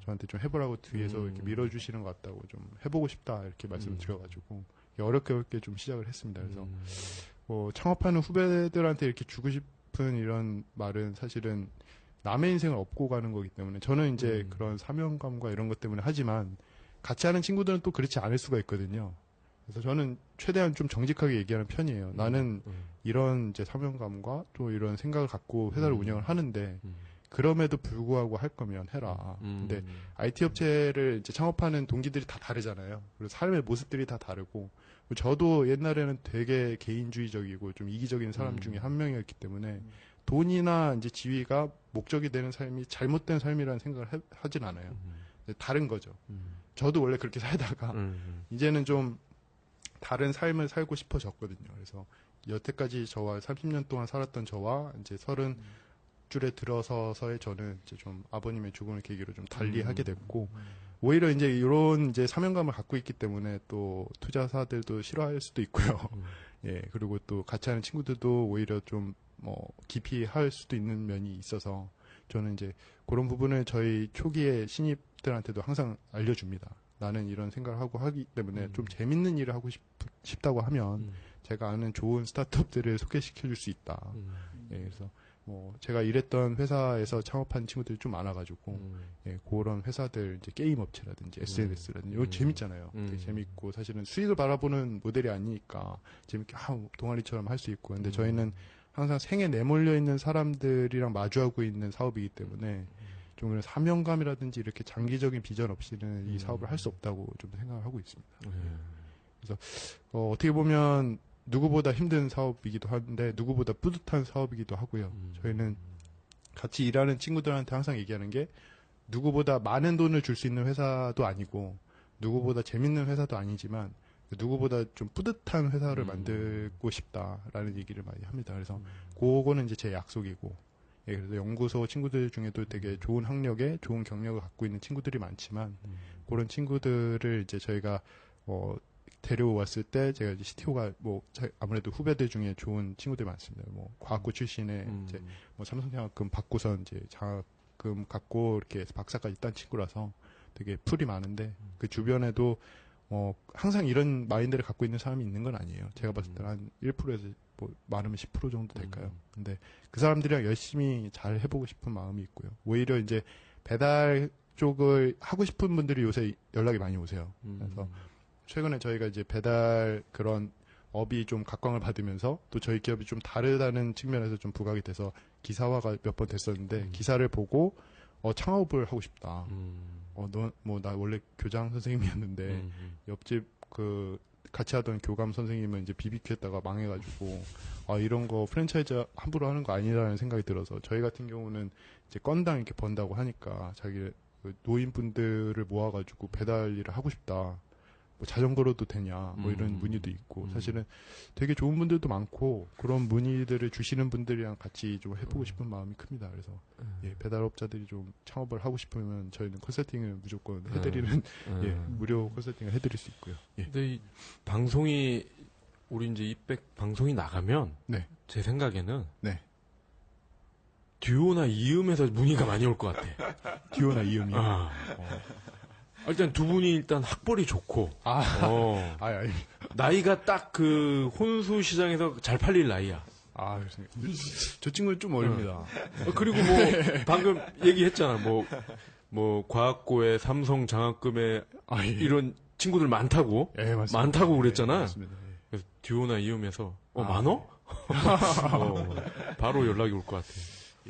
저한테 좀 해보라고 뒤에서 이렇게 밀어주시는 것 같다고 좀 해보고 싶다 이렇게 말씀을 드려가지고 어렵게 좀 시작을 했습니다. 그래서 뭐 창업하는 후배들한테 이렇게 주고 싶은 이런 말은 사실은 남의 인생을 업고 가는 거기 때문에 저는 이제 그런 사명감과 이런 것 때문에 하지만 같이 하는 친구들은 또 그렇지 않을 수가 있거든요. 그래서 저는 최대한 좀 정직하게 얘기하는 편이에요. 나는 이런 이제 사명감과 또 이런 생각을 갖고 회사를 운영을 하는데 그럼에도 불구하고 할 거면 해라. 근데 IT 업체를 이제 창업하는 동기들이 다 다르잖아요. 그리고 삶의 모습들이 다 다르고 저도 옛날에는 되게 개인주의적이고 좀 이기적인 사람 중에 한 명이었기 때문에 돈이나 이제 지위가 목적이 되는 삶이 잘못된 삶이라는 생각을 하진 않아요. 다른 거죠. 저도 원래 그렇게 살다가 이제는 좀 다른 삶을 살고 싶어졌거든요. 그래서 여태까지 저와 30년 동안 살았던 저와 이제 30줄에 들어서서의 저는 이제 좀 아버님의 죽음을 계기로 좀 달리하게 됐고 오히려 이제 이런 이제 사명감을 갖고 있기 때문에 또 투자사들도 싫어할 수도 있고요. 예, 그리고 또 같이 하는 친구들도 오히려 좀 뭐 깊이 할 수도 있는 면이 있어서 저는 이제 그런 부분을 저희 초기에 신입들한테도 항상 알려줍니다. 나는 이런 생각을 하고 하기 때문에 좀 재밌는 일을 하고 싶다고 하면 제가 아는 좋은 스타트업들을 소개시켜 줄 수 있다. 예, 그래서 뭐 제가 일했던 회사에서 창업한 친구들이 좀 많아가지고 예, 그런 회사들 이제 게임 업체라든지 SNS라든지 이거 재밌잖아요. 되게 재밌고 사실은 수익을 바라보는 모델이 아니니까 재밌게 동아리처럼 할 수 있고 근데 저희는 항상 생에 내몰려 있는 사람들이랑 마주하고 있는 사업이기 때문에 좀 그런 사명감이라든지 이렇게 장기적인 비전 없이는 이 사업을 할 수 없다고 좀 생각을 하고 있습니다. 그래서 어떻게 보면 누구보다 힘든 사업이기도 한데 누구보다 뿌듯한 사업이기도 하고요. 저희는 같이 일하는 친구들한테 항상 얘기하는 게 누구보다 많은 돈을 줄 수 있는 회사도 아니고 누구보다 재밌는 회사도 아니지만 누구보다 좀 뿌듯한 회사를 만들고 싶다라는 얘기를 많이 합니다. 그래서 그거는 이제 제 약속이고 예, 그래서 연구소 친구들 중에도 되게 좋은 학력에 좋은 경력을 갖고 있는 친구들이 많지만 그런 친구들을 이제 저희가 데려왔을 때 제가 이제 CTO가 뭐 아무래도 후배들 중에 좋은 친구들이 많습니다. 뭐 과학고 출신에 이제 뭐 삼성장학금 받고선 이제 장학금 갖고 이렇게 박사까지 딴 친구라서 되게 풀이 많은데 그 주변에도 항상 이런 마인드를 갖고 있는 사람이 있는 건 아니에요. 제가 봤을 때는 한 1%에서 뭐 많으면 10% 정도 될까요? 근데 그 사람들이랑 열심히 잘 해보고 싶은 마음이 있고요. 오히려 이제 배달 쪽을 하고 싶은 분들이 요새 연락이 많이 오세요. 그래서 최근에 저희가 이제 배달 그런 업이 좀 각광을 받으면서 또 저희 기업이 좀 다르다는 측면에서 좀 부각이 돼서 기사화가 몇 번 됐었는데 기사를 보고 창업을 하고 싶다. 나 원래 교장 선생님이었는데 옆집 그 같이 하던 교감 선생님은 이제 BBQ 했다가 망해가지고 이런 거 프랜차이즈 함부로 하는 거 아니라는 생각이 들어서 저희 같은 경우는 이제 건당 이렇게 번다고 하니까 자기 노인분들을 모아가지고 배달 일을 하고 싶다. 뭐 자전거로도 되냐 뭐 이런 문의도 있고 사실은 되게 좋은 분들도 많고 그런 문의들을 주시는 분들이랑 같이 좀 해보고 싶은 마음이 큽니다. 그래서 예, 배달업자들이 좀 창업을 하고 싶으면 저희는 컨설팅을 무조건 해드리는 예, 무료 컨설팅을 해드릴 수 있고요. 예. 근데 이 방송이 우리 이제 이백 방송이 나가면 네. 제 생각에는 네. 듀오나 이음에서 문의가 많이 올 것 같아. 듀오나 이음이요. 일단 두 분이 일단 학벌이 좋고, 나이가 딱 그 혼수 시장에서 잘 팔릴 나이야. 저 친구는 좀 어립니다. 그리고 뭐 방금 얘기했잖아. 뭐 과학고에 삼성 장학금에 이런 친구들 많다고, 많다고 그랬잖아. 맞습니다. 그래서 듀오나 이음에서 많어? 바로 연락이 올 것 같아.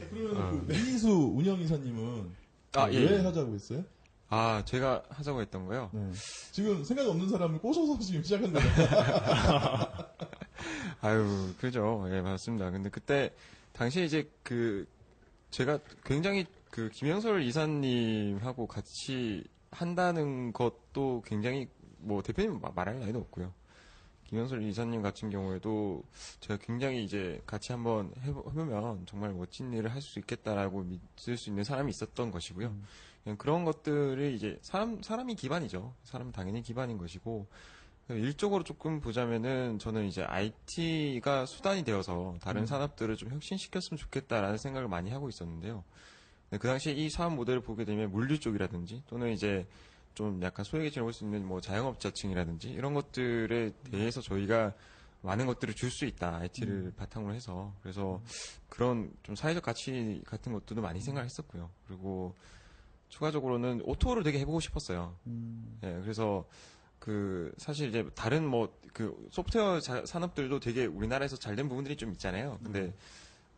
그러면 이수 운영이사님은 왜 하자고 했어요? 제가 하자고 했던 거요? 네. 지금 생각 없는 사람을 꼬셔서 지금 시작한 거예요. 그죠. 예, 맞습니다. 근데 그때, 당시에 이제 제가 굉장히 김영설 이사님하고 같이 한다는 것도 굉장히, 뭐, 대표님 말할 나위도 없고요. 김영설 이사님 같은 경우에도 제가 굉장히 이제 같이 한번 해보면 정말 멋진 일을 할 수 있겠다라고 믿을 수 있는 사람이 있었던 것이고요. 그런 것들이 이제 사람이 기반이죠. 사람은 당연히 기반인 것이고 일적으로 조금 보자면은 저는 이제 IT가 수단이 되어서 다른 산업들을 좀 혁신시켰으면 좋겠다라는 생각을 많이 하고 있었는데요. 그 당시에 이 사업 모델을 보게 되면 물류 쪽이라든지 또는 이제 좀 약간 소액에 지내볼 수 있는 뭐 자영업자층이라든지 이런 것들에 대해서 저희가 많은 것들을 줄 수 있다. IT를 바탕으로 해서. 그래서 그런 좀 사회적 가치 같은 것들도 많이 생각했었고요. 그리고 추가적으로는 오토를 되게 해보고 싶었어요. 예, 그래서 사실 이제 다른 소프트웨어 산업들도 되게 우리나라에서 잘 된 부분들이 좀 있잖아요. 근데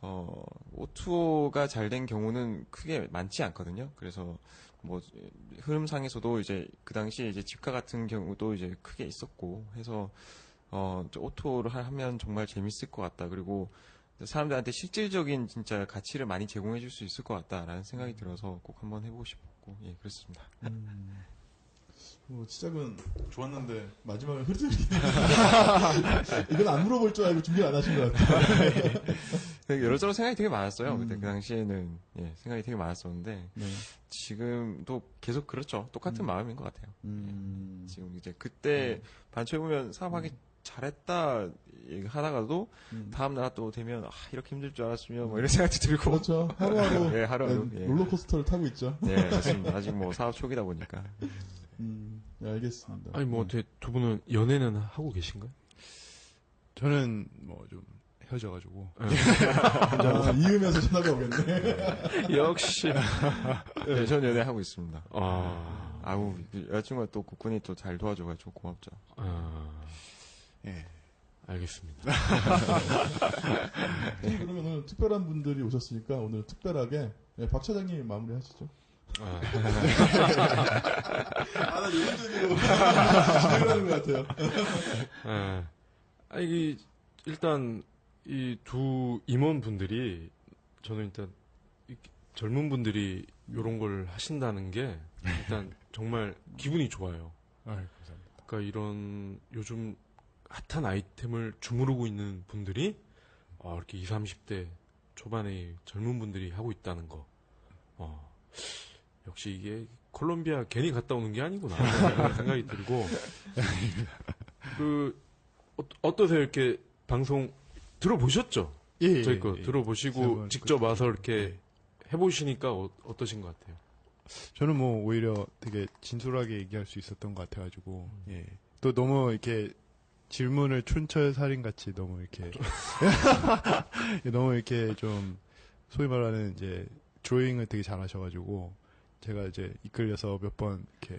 오투어가 잘 된 경우는 크게 많지 않거든요. 그래서 뭐 흐름상에서도 이제 그 당시에 이제 집가 같은 경우도 이제 크게 있었고 해서 오토를 하면 정말 재밌을 것 같다. 그리고 사람들한테 실질적인 진짜 가치를 많이 제공해 줄 수 있을 것 같다라는 생각이 들어서 꼭 한번 해보고 싶었고, 예, 그렇습니다. 시작은 좋았는데 마지막에 흐릿하게 이건 안 물어볼 줄 알고 준비 안 하신 것 같아요. 여러저러 생각이 되게 많았어요. 그때 그 당시에는 예, 생각이 되게 많았었는데 네. 지금도 계속 그렇죠. 똑같은 마음인 것 같아요. 예, 지금 이제 그때 반초해 보면 사업하기 잘했다 얘기하다가도 다음 날 또 되면 이렇게 힘들 줄 알았으면 뭐 이런 생각도 들고 그렇죠. 하루하루 예, 하루하루 예, 롤러코스터를 타고 있죠. 예, 맞습니다. 아직 뭐 사업 초기다 보니까. 네, 알겠습니다. 아니 뭐 어떻게 두 분은 연애는 하고 계신가요? 저는 뭐 좀 헤어져가지고 이으면서 전화가 오겠네. 역시. 네, 전 연애하고 있습니다. 아우 여자친구가 또 국군이 또 잘 도와줘가지고 고맙죠. 예, 알겠습니다. 네, 그러면 오늘 특별한 분들이 오셨으니까 오늘 특별하게 네, 박 차장님 마무리하시죠. 나 요즘적으로 진행하는 것 같아요. 이게 일단 이 두 임원분들이 저는 일단 젊은 분들이 이런 걸 하신다는 게 일단 정말 기분이 좋아요. 감사합니다. 그러니까 이런 요즘 핫한 아이템을 주무르고 있는 분들이 이렇게 20, 30대 초반의 젊은 분들이 하고 있다는 거. 역시 이게 콜롬비아 괜히 갔다 오는 게 아니구나 이런 생각이 들고 어떠세요? 이렇게 방송 들어보셨죠? 예, 저희 거 들어보시고 직접 와서 이렇게 해보시니까 어떠신 것 같아요? 저는 뭐 오히려 되게 진솔하게 얘기할 수 있었던 것 같아가지고 예. 또 너무 이렇게 질문을 촌철살인 같이 너무 이렇게 너무 이렇게 좀 소위 말하는 이제 드로잉을 되게 잘하셔가지고 제가 이제 이끌려서 몇 번 이렇게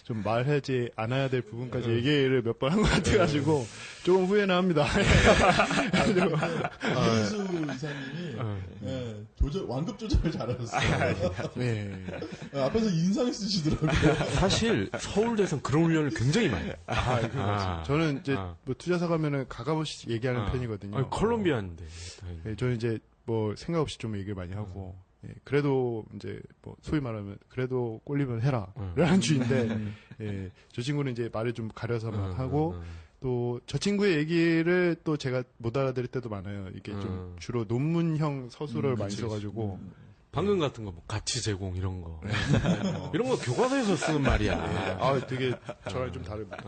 좀 말하지 않아야 될 부분까지 얘기를 몇 번 한 것 같아가지고 조금 후회는 합니다. 이수 이사님이 완급 조절을 잘하셨어요. 네. 앞에서 인상을 쓰시더라고요. 사실 서울대에서는 그런 훈련을 굉장히 많이 해요. 저는 이제 뭐 투자사 가면은 가감없이 얘기하는 편이거든요. 콜롬비아인데. 네, 저는 이제 뭐 생각 없이 좀 얘기를 많이 하고 예, 그래도 이제 뭐 소위 말하면 그래도 꼴리면 해라 라는 주인데 예, 저 친구는 이제 말을 좀 가려서만 하고 또 저 친구의 얘기를 또 제가 못 알아들을 때도 많아요. 이게 좀 주로 논문형 서술을 많이 써가지고 방금 같은 거 뭐 가치 제공 이런 거 이런 거 교과서에서 쓰는 말이야. 되게 저랑 좀 다릅니다.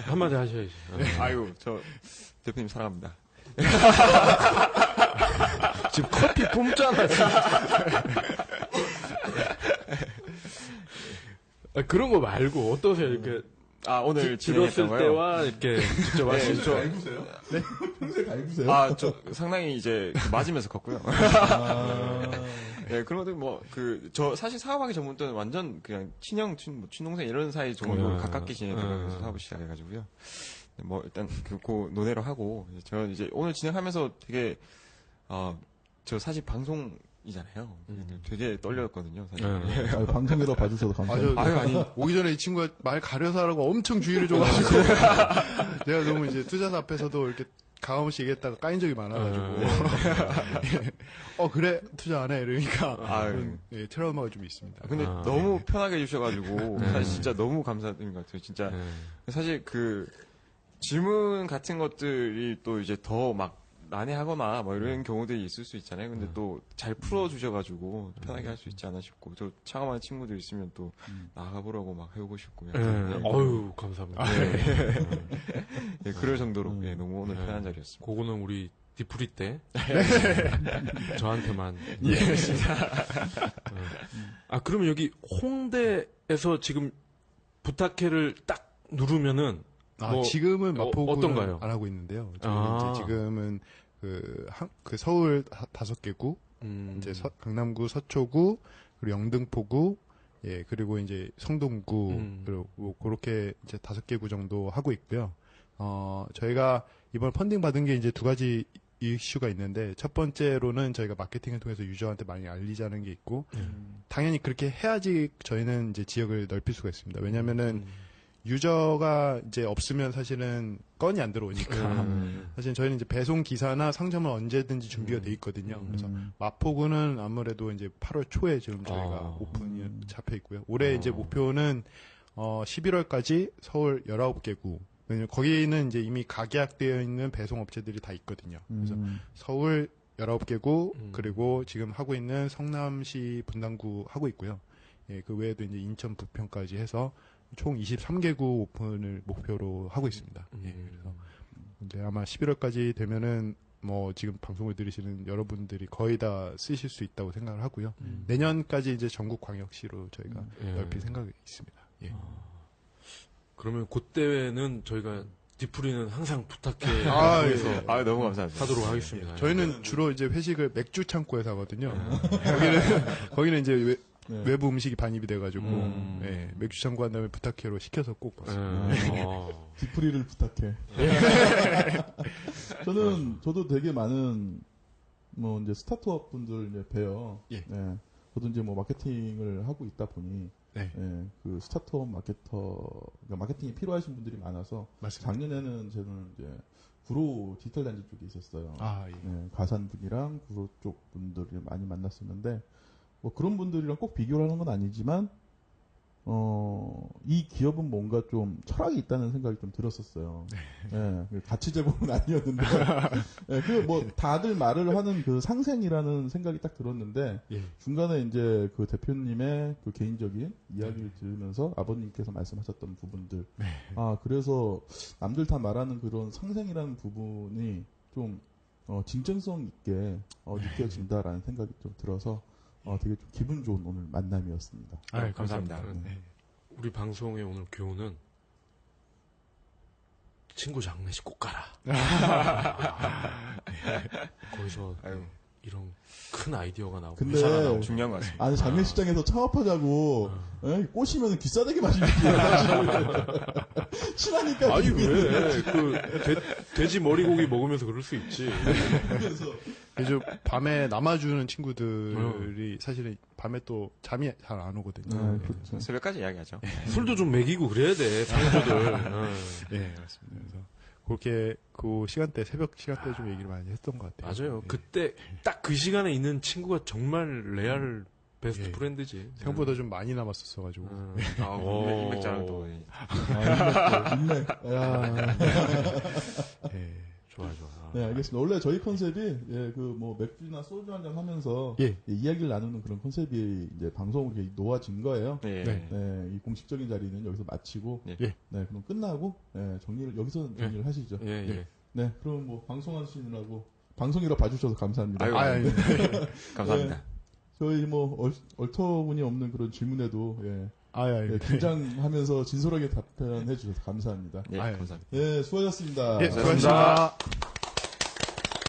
한마디 하셔야지. 아유 저 대표님 사랑합니다. 지금 커피 뿜잖아, 지금. 그런 거 말고, 어떠세요? 이렇게. 오늘 들었을 때와 이렇게 직접 하신 거. 갈구세요? 네? 평소에 갈구세요? 저 상당히 이제 맞으면서 컸고요. 네, 그런 것들 저 사실 사업하기 전부터는 완전 그냥 친동생 이런 사이 정도로 가깝게 지내다가 사업을 시작해가지고요. 뭐 일단 그 논의를 하고 저는 이제 오늘 진행하면서 되게 저 사실 방송이잖아요. 되게 떨렸거든요. 사실. 방송이라 봐주셔서 감사합니다. 아니 오기 전에 이 친구가 말 가려서 하라고 엄청 주의를 줘가지고 내가 너무 이제 투자사 앞에서도 이렇게 가감없이 얘기했다가 까인 적이 많아가지고 그래 투자 안 해 이러니까 예, 트라우마가 좀 있습니다. 근데 너무 편하게 해주셔가지고 사실 진짜 너무 감사드린 것 같아요. 진짜 사실 질문 같은 것들이 또 이제 더 막 난해하거나 뭐 이런 경우들이 있을 수 있잖아요. 근데 또 잘 풀어주셔가지고 편하게 할 수 있지 않나 싶고 저 창업하는 친구들 있으면 또 나가보라고 막 해보고 싶고. 어유 감사합니다. 네, 그럴 정도로 너무 오늘 편한 자리였습니다. 그거는 우리 디프리 때 저한테만. 예, 진짜. 그러면 여기 홍대에서 지금 부탁해를 딱 누르면은 지금은 마포구는 어떤가요? 안 하고 있는데요. 이제 지금은 그 서울 5개구, 이제 강남구, 서초구, 그리고 영등포구, 예, 그리고 이제 성동구, 그리고 그렇게 이제 5개구 정도 하고 있고요. 저희가 이번 펀딩 받은 게 이제 두 가지 이슈가 있는데, 첫 번째로는 저희가 마케팅을 통해서 유저한테 많이 알리자는 게 있고, 당연히 그렇게 해야지 저희는 이제 지역을 넓힐 수가 있습니다. 왜냐면은, 유저가 이제 없으면 사실은 건이 안 들어오니까 사실 저희는 이제 배송 기사나 상점은 언제든지 준비가 돼 있거든요. 그래서 마포구는 아무래도 이제 8월 초에 지금 저희가 오픈이 잡혀 있고요. 올해 이제 목표는 11월까지 서울 19개구. 왜냐면 거기는 이제 이미 가계약되어 있는 배송 업체들이 다 있거든요. 그래서 서울 19개구 그리고 지금 하고 있는 성남시 분당구 하고 있고요. 예, 그 외에도 이제 인천 부평까지 해서 총 23개구 오픈을 목표로 하고 있습니다. 예, 그래서 이제 아마 11월까지 되면은 뭐 지금 방송을 들으시는 여러분들이 거의 다 쓰실 수 있다고 생각을 하고요. 내년까지 이제 전국 광역시로 저희가 넓힐 생각이 있습니다. 예. 그러면 그때는 저희가 디프리는 항상 부탁해. 너무 감사합니다. 하도록 하겠습니다. 저희는 주로 이제 회식을 맥주 창고에서 하거든요. 거기는 이제 외부 음식이 반입이 돼가지고 예, 맥주 창고 한 다음에 부탁해로 시켜서 꼭 먹습니다. 디프리를 부탁해. 저도 되게 많은 뭐 이제 스타트업 분들 이제 뵈요. 예. 예. 저도 이제 뭐 마케팅을 하고 있다 보니 예, 그 스타트업 그러니까 마케팅이 필요하신 분들이 많아서 맞습니다. 작년에는 저는 이제 구로 디지털 단지 쪽에 있었어요. 예, 가산 분이랑 구로 쪽 분들을 많이 만났었는데. 뭐 그런 분들이랑 꼭 비교를 하는 건 아니지만 이 기업은 뭔가 좀 철학이 있다는 생각이 좀 들었었어요. 예, 가치 제공은 아니었는데 그 뭐 다들 말을 하는 그 상생이라는 생각이 딱 들었는데 중간에 이제 그 대표님의 그 개인적인 이야기를 들으면서 아버님께서 말씀하셨던 부분들 그래서 남들 다 말하는 그런 상생이라는 부분이 좀 진정성 있게 느껴진다라는 생각이 좀 들어서 되게 좀 기분 좋은 오늘 만남이었습니다. 감사합니다. 우리 방송의 오늘 교훈은 친구 장례식 꼭 가라. 거기서 이런 큰 아이디어가 나오고 근데 중요한 것 같습니다. 아니 장례식장에서 창업하자고 꼬시면 비싸대게 마시는 친하니까. 아니 왜? 돼지 머리고기 먹으면서 그럴 수 있지. 요즘 밤에 남아주는 친구들이 사실은 밤에 또 잠이 잘 안 오거든요. 그렇죠. 새벽까지 이야기하죠. 술도 좀 먹이고 그래야 돼, 상주들. 네, 맞습니다. 그래서 그렇게 그 시간대, 새벽 시간대 좀 얘기를 많이 했던 것 같아요. 맞아요. 그때 딱 그 시간에 있는 친구가 정말 레알 베스트 프렌드지. 생각보다 좀 많이 남았었어가지고. 인맥 자랑도. 인맥. 좋아. 네, 알겠습니다. 원래 저희 컨셉이 그 뭐 맥주나 소주 한잔 하면서 이야기를 나누는 그런 컨셉이 이제 방송으로 놓아진 거예요. 이 공식적인 자리는 여기서 마치고 그럼 끝나고 여기서 정리를 하시죠. 네, 그럼 뭐 방송하시느라고 방송이라 봐주셔서 감사합니다. 감사합니다. 저희 뭐 얼터분이 없는 그런 질문에도 긴장하면서 진솔하게 답변해 주셔서 감사합니다. 감사합니다. 수고하셨습니다. 수고하셨습니다.